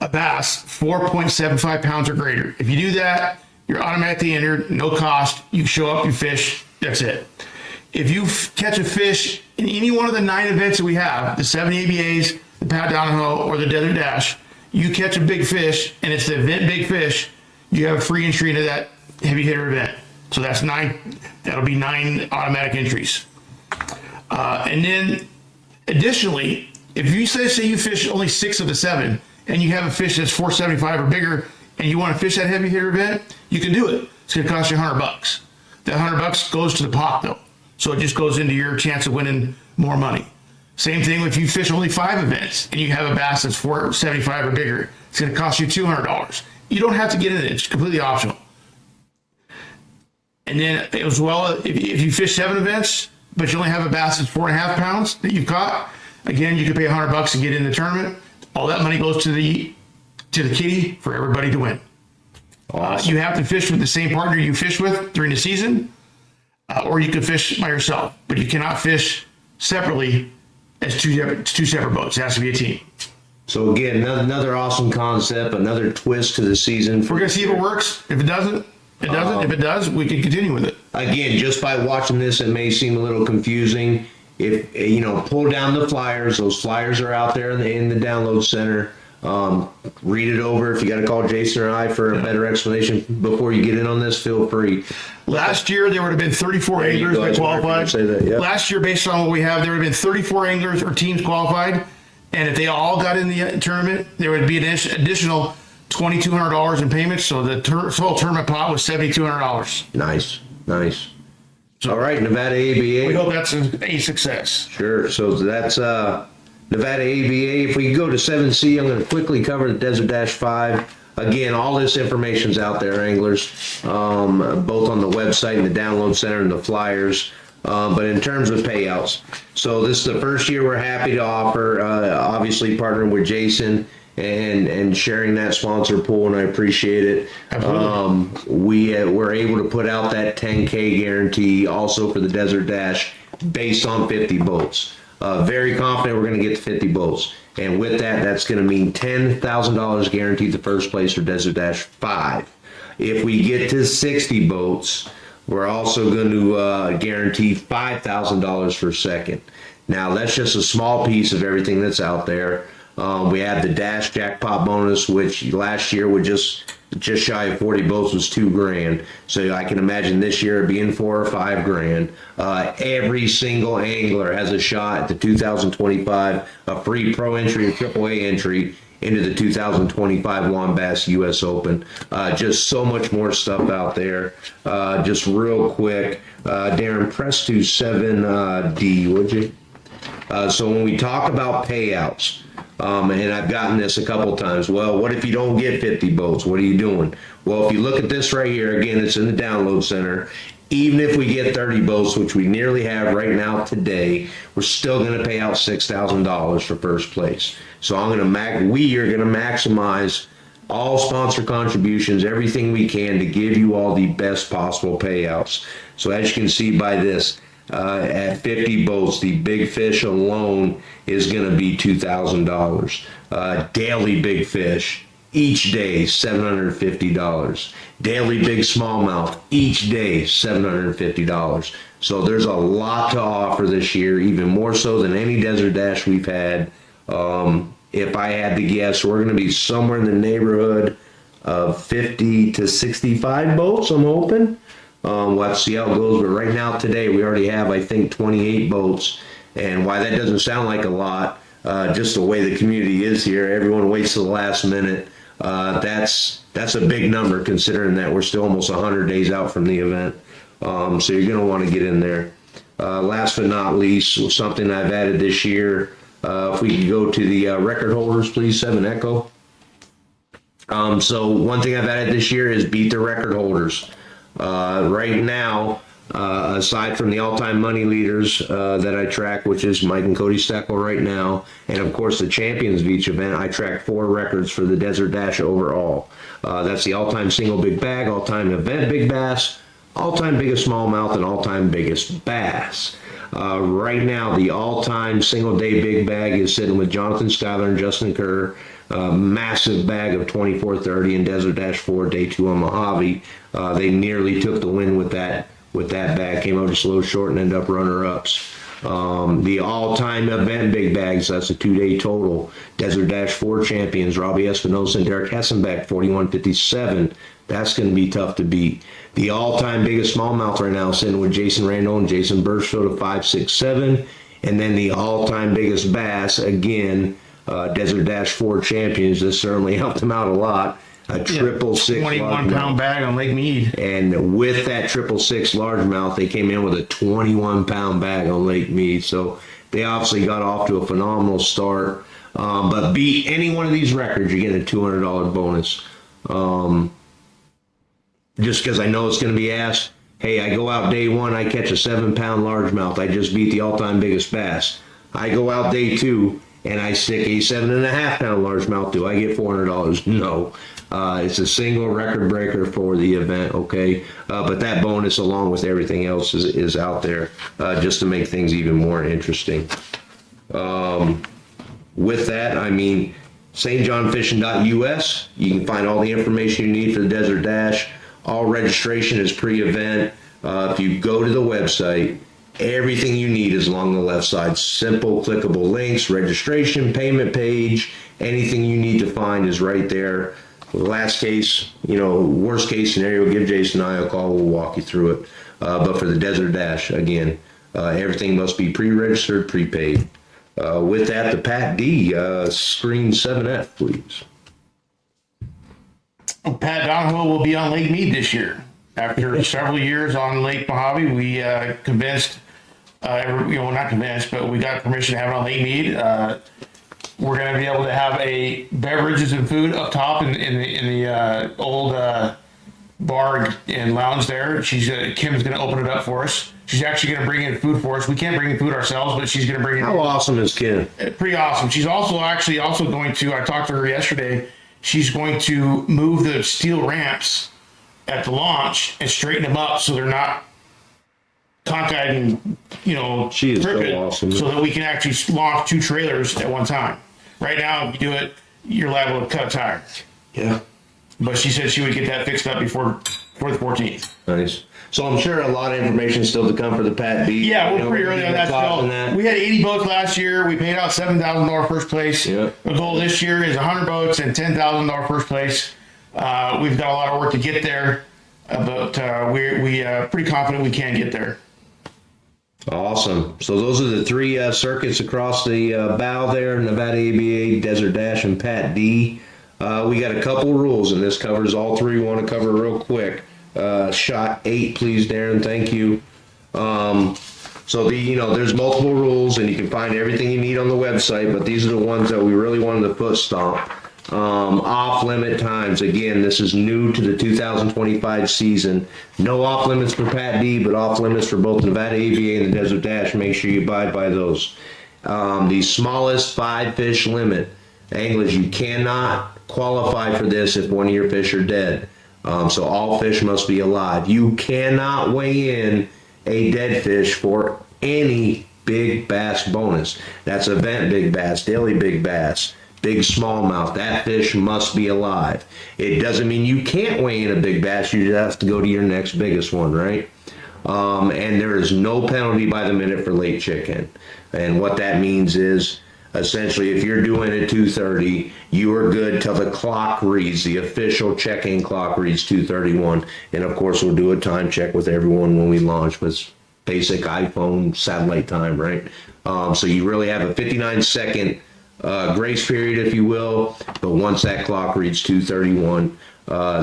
4.75 pounds or greater. If you do that, you're automatically entered, no cost. You show up, you fish, that's it. If you catch a fish in any one of the 9 events that we have, the 7 ABAs, the Pat Donahoe, or the Desert Dash, you catch a big fish, and it's the event big fish, you have a free entry into that heavy hitter event. So that's 9, that'll be 9 automatic entries. And then additionally, if you say you fish only 6 of the 7, and you have a fish that's 475 or bigger, and you want to fish that heavy hitter event, you can do it. It's going to cost you $100. That $100 goes to the pot though. So it just goes into your chance of winning more money. Same thing if you fish only 5 events and you have a bass that's 475 or bigger, it's going to cost you $200. You don't have to get in it. It's completely optional. And then as well, if you fish 7 events, but you only have a bass that's 4.5 pounds that you've caught, again, you can pay $100 to get in the tournament. All that money goes to the kitty for everybody to win. Awesome. You have to fish with the same partner you fish with during the season, or you can fish by yourself, but you cannot fish separately as two separate boats. It has to be a team. So again, another awesome concept, another twist to the season. We're going to see if it works. If it doesn't, it doesn't. If it does, we can continue with it. Again, just by watching this, it may seem a little confusing. If pull down the flyers. Those flyers are out there in the download center. Read it over. If you got to call Jason or I for a better explanation before you get in on this, feel free. Last year, there would have been 34 anglers that qualified. Say that, yeah. Last year, based on what we have, there would have been 34 anglers or teams qualified. And if they all got in the tournament, there would be an additional $2,200 in payments. So the total tournament pot was $7,200. Nice. All right, Nevada ABA. We hope that's a success. Sure. So that's Nevada ABA. If we go to 7C, I'm going to quickly cover the Desert Dash 5. Again, all this information's out there, anglers, both on the website and the download center and the flyers. But in terms of payouts, so this is the first year we're happy to offer, obviously partnering with Jason and sharing that sponsor pool, and I appreciate it. We're able to put out that 10K guarantee also for the Desert Dash based on 50 boats. Very confident we're going to get to 50 boats. And with that, that's going to mean $10,000 guaranteed to first place for Desert Dash 5. If we get to 60 boats, we're also going to guarantee $5,000 for second. Now, that's just a small piece of everything that's out there. We have the Dash Jackpot bonus, which last year would just shy of 40 boats was $2,000. So I can imagine this year being $4,000 or $5,000. Every single angler has a shot at the 2025 a free pro entry or AAA entry into the 2025 WAMBASS US Open. Just so much more stuff out there. Just real quick, Darren, press to 7D, would you? So when we talk about payouts, and I've gotten this a couple times, well, what if you don't get 50 boats? What are you doing? Well, if you look at this right here, again, it's in the download center. Even if we get 30 boats, which we nearly have right now today, we're still going to pay out $6,000 for first place. So we are going to maximize all sponsor contributions, everything we can to give you all the best possible payouts. So as you can see by this, at 50 boats, the big fish alone is going to be $2,000. Daily big fish, each day, $750. Daily big smallmouth, each day, $750. So there's a lot to offer this year, even more so than any Desert Dash we've had. If I had to guess, we're going to be somewhere in the neighborhood of 50 to 65 boats, I'm hoping. We'll have to see how it goes, but right now today we already have, I think, 28 boats. And why that doesn't sound like a lot, just the way the community is here, everyone waits to the last minute. That's a big number considering that we're still almost 100 days out from the event. So you're going to want to get in there. Last but not least, something I've added this year, if we could go to the record holders, please, 7 Echo. So one thing I've added this year is beat the record holders. Right now, aside from the all-time money leaders that I track, which is Mike and Cody Steckel right now, and of course the champions of each event, I track 4 records for the Desert Dash overall. That's the all-time single big bag, all-time event big bass, all-time biggest smallmouth, and all-time biggest bass. Right now, the all-time single-day big bag is sitting with Jonathan Schuyler and Justin Kerr. Massive bag of 2430 in Desert Dash 4, day 2 on Mojave. They nearly took the win with that bag. Came out just a little short and ended up runner-ups. The all-time event big bags, that's a 2-day total. Desert Dash 4 champions, Robbie Espinosa and Derek Hessenbeck, 41.57. That's going to be tough to beat. The all-time biggest smallmouth right now sitting with Jason Randall and Jason Birchfield at 5.67. And then the all-time biggest bass, again, Desert Dash 4 champions. This certainly helped them out a lot. A 666 21-pound bag on Lake Mead. And with that 666 largemouth, they came in with a 21-pound bag on Lake Mead. So they obviously got off to a phenomenal start. But beat any one of these records, you get a $200 bonus. Just because I know it's going to be asked, hey, I go out day 1, I catch a 7-pound largemouth. I just beat the all-time biggest bass. I go out day 2, and I stick a 7.5-pound largemouth. Do I get $400? No. It's a single record breaker for the event, okay? But that bonus, along with everything else, is out there just to make things even more interesting. With that, I mean, stjohnfishing.us. You can find all the information you need for the Desert Dash. All registration is pre-event. If you go to the website, everything you need is along the left side. Simple, clickable links, registration, payment page, anything you need to find is right there. Last case, worst case scenario, give Jason and I a call. We'll walk you through it. But for the Desert Dash, again, everything must be pre-registered, prepaid. With that, the Pat D, screen 7F, please. Pat Donahoe will be on Lake Mead this year. After several years on Lake Mojave, we convinced, not convinced, but we got permission to have it on Lake Mead. We're going to be able to have a beverages and food up top in the old bar and lounge there. Kim's going to open it up for us. She's actually going to bring in food for us. We can't bring in food ourselves, but she's going to bring in. How awesome is Kim? Pretty awesome. She's also going to, I talked to her yesterday, she's going to move the steel ramps at the launch and straighten them up so they're not cockeyed and, she is crooked, so awesome. so that we can actually launch 2 trailers at one time. Right now, if you do it, you're liable to cut a tire. Yeah. But she said she would get that fixed up before the 14th. Nice. So I'm sure a lot of information still to come for the Pat B. Yeah, we're pretty early on that still. We had 80 boats last year. We paid out $7,000 first place. Yep. The goal this year is 100 boats and $10,000 first place. We've got a lot of work to get there, but we're pretty confident we can get there. Awesome. So those are the 3 circuits across the bow there, Nevada ABA, Desert Dash, and Pat D. We got a couple rules, and this covers all 3 we want to cover real quick. Shot 8, please, Darren. Thank you. So there's multiple rules, and you can find everything you need on the website, but these are the ones that we really wanted to foot stomp. Off-limit times. Again, this is new to the 2025 season. No off-limits for Pat D, but off-limits for both Nevada ABA and the Desert Dash. Make sure you abide by those. The smallest 5 fish limit. Anglers, you cannot qualify for this if one of your fish are dead. So all fish must be alive. You cannot weigh in a dead fish for any big bass bonus. That's event big bass, daily big bass, big smallmouth. That fish must be alive. It doesn't mean you can't weigh in a big bass. You just have to go to your next biggest one, right? And there is no penalty by the minute for late chicken. And what that means is, essentially, if you're doing it 2:30, you are good till the clock reads, the official check-in clock reads 2:31. And of course, we'll do a time check with everyone when we launch with basic iPhone satellite time, right? So you really have a 59-second grace period, if you will. But once that clock reads 2:31,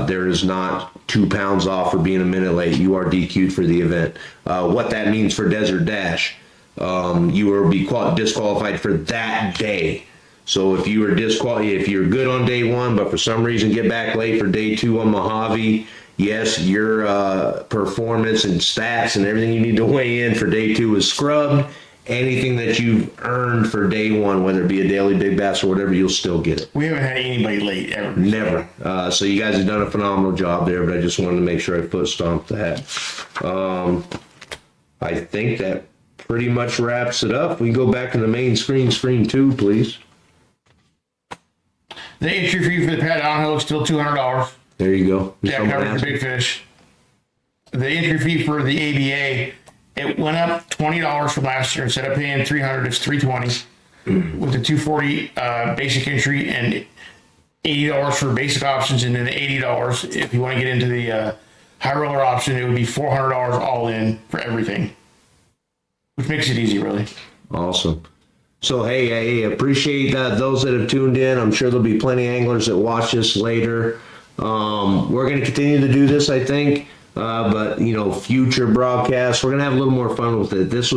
there is not 2 pounds off for being a minute late. You are DQ'd for the event. What that means for Desert Dash, you will be disqualified for that day. So if you were if you're good on day 1, but for some reason get back late for day 2 on Mojave, yes, your performance and stats and everything you need to weigh in for day 2 is scrubbed. Anything that you've earned for day 1, whether it be a daily big bass or whatever, you'll still get it. We haven't had anybody late ever. Never. So you guys have done a phenomenal job there, but I just wanted to make sure I foot stomped that. I think that pretty much wraps it up. We can go back to the main screen 2, please. The entry fee for the Pat Donahoe is still $200. There you go. That covers the big fish. The entry fee for the ABA, it went up $20 from last year. Instead of paying $300, it's $320 with the $240 basic entry and $80 for basic options, and then $80 if you want to get into the high roller option. It would be $400 all in for everything, which makes it easy, really. Awesome. So, hey, I appreciate those that have tuned in. I'm sure there'll be plenty of anglers that watch this later. We're going to continue to do this, I think. But future broadcasts, we're gonna have a little more fun with it. This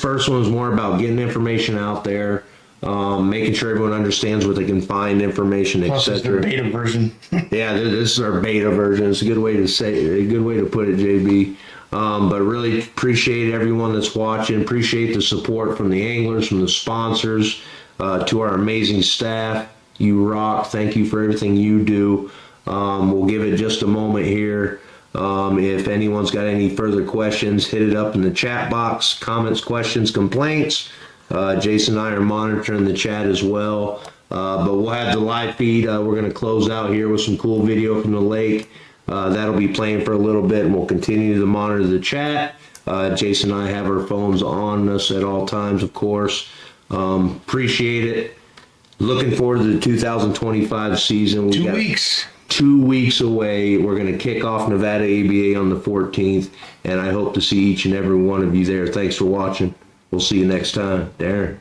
first one was more about getting information out there, making sure everyone understands where they can find information, Plus, it's their etc. beta version. Yeah, this is our beta version. It's a good way to put it, JB. But really appreciate everyone that's watching. Appreciate the support from the anglers, from the sponsors, to our amazing staff. You rock. Thank you for everything you do. We'll give it just a moment here. If anyone's got any further questions, hit it up in the chat box. Comments, questions, complaints. Jason and I are monitoring the chat as well. But we'll have the live feed. We're going to close out here with some cool video from the lake. That'll be playing for a little bit, and we'll continue to monitor the chat. Jason and I have our phones on us at all times, of course. Appreciate it. Looking forward to the 2025 season. 2 weeks. 2 weeks away. We're going to kick off Nevada ABA on the 14th, and I hope to see each and every one of you there. Thanks for watching. We'll see you next time. Darren.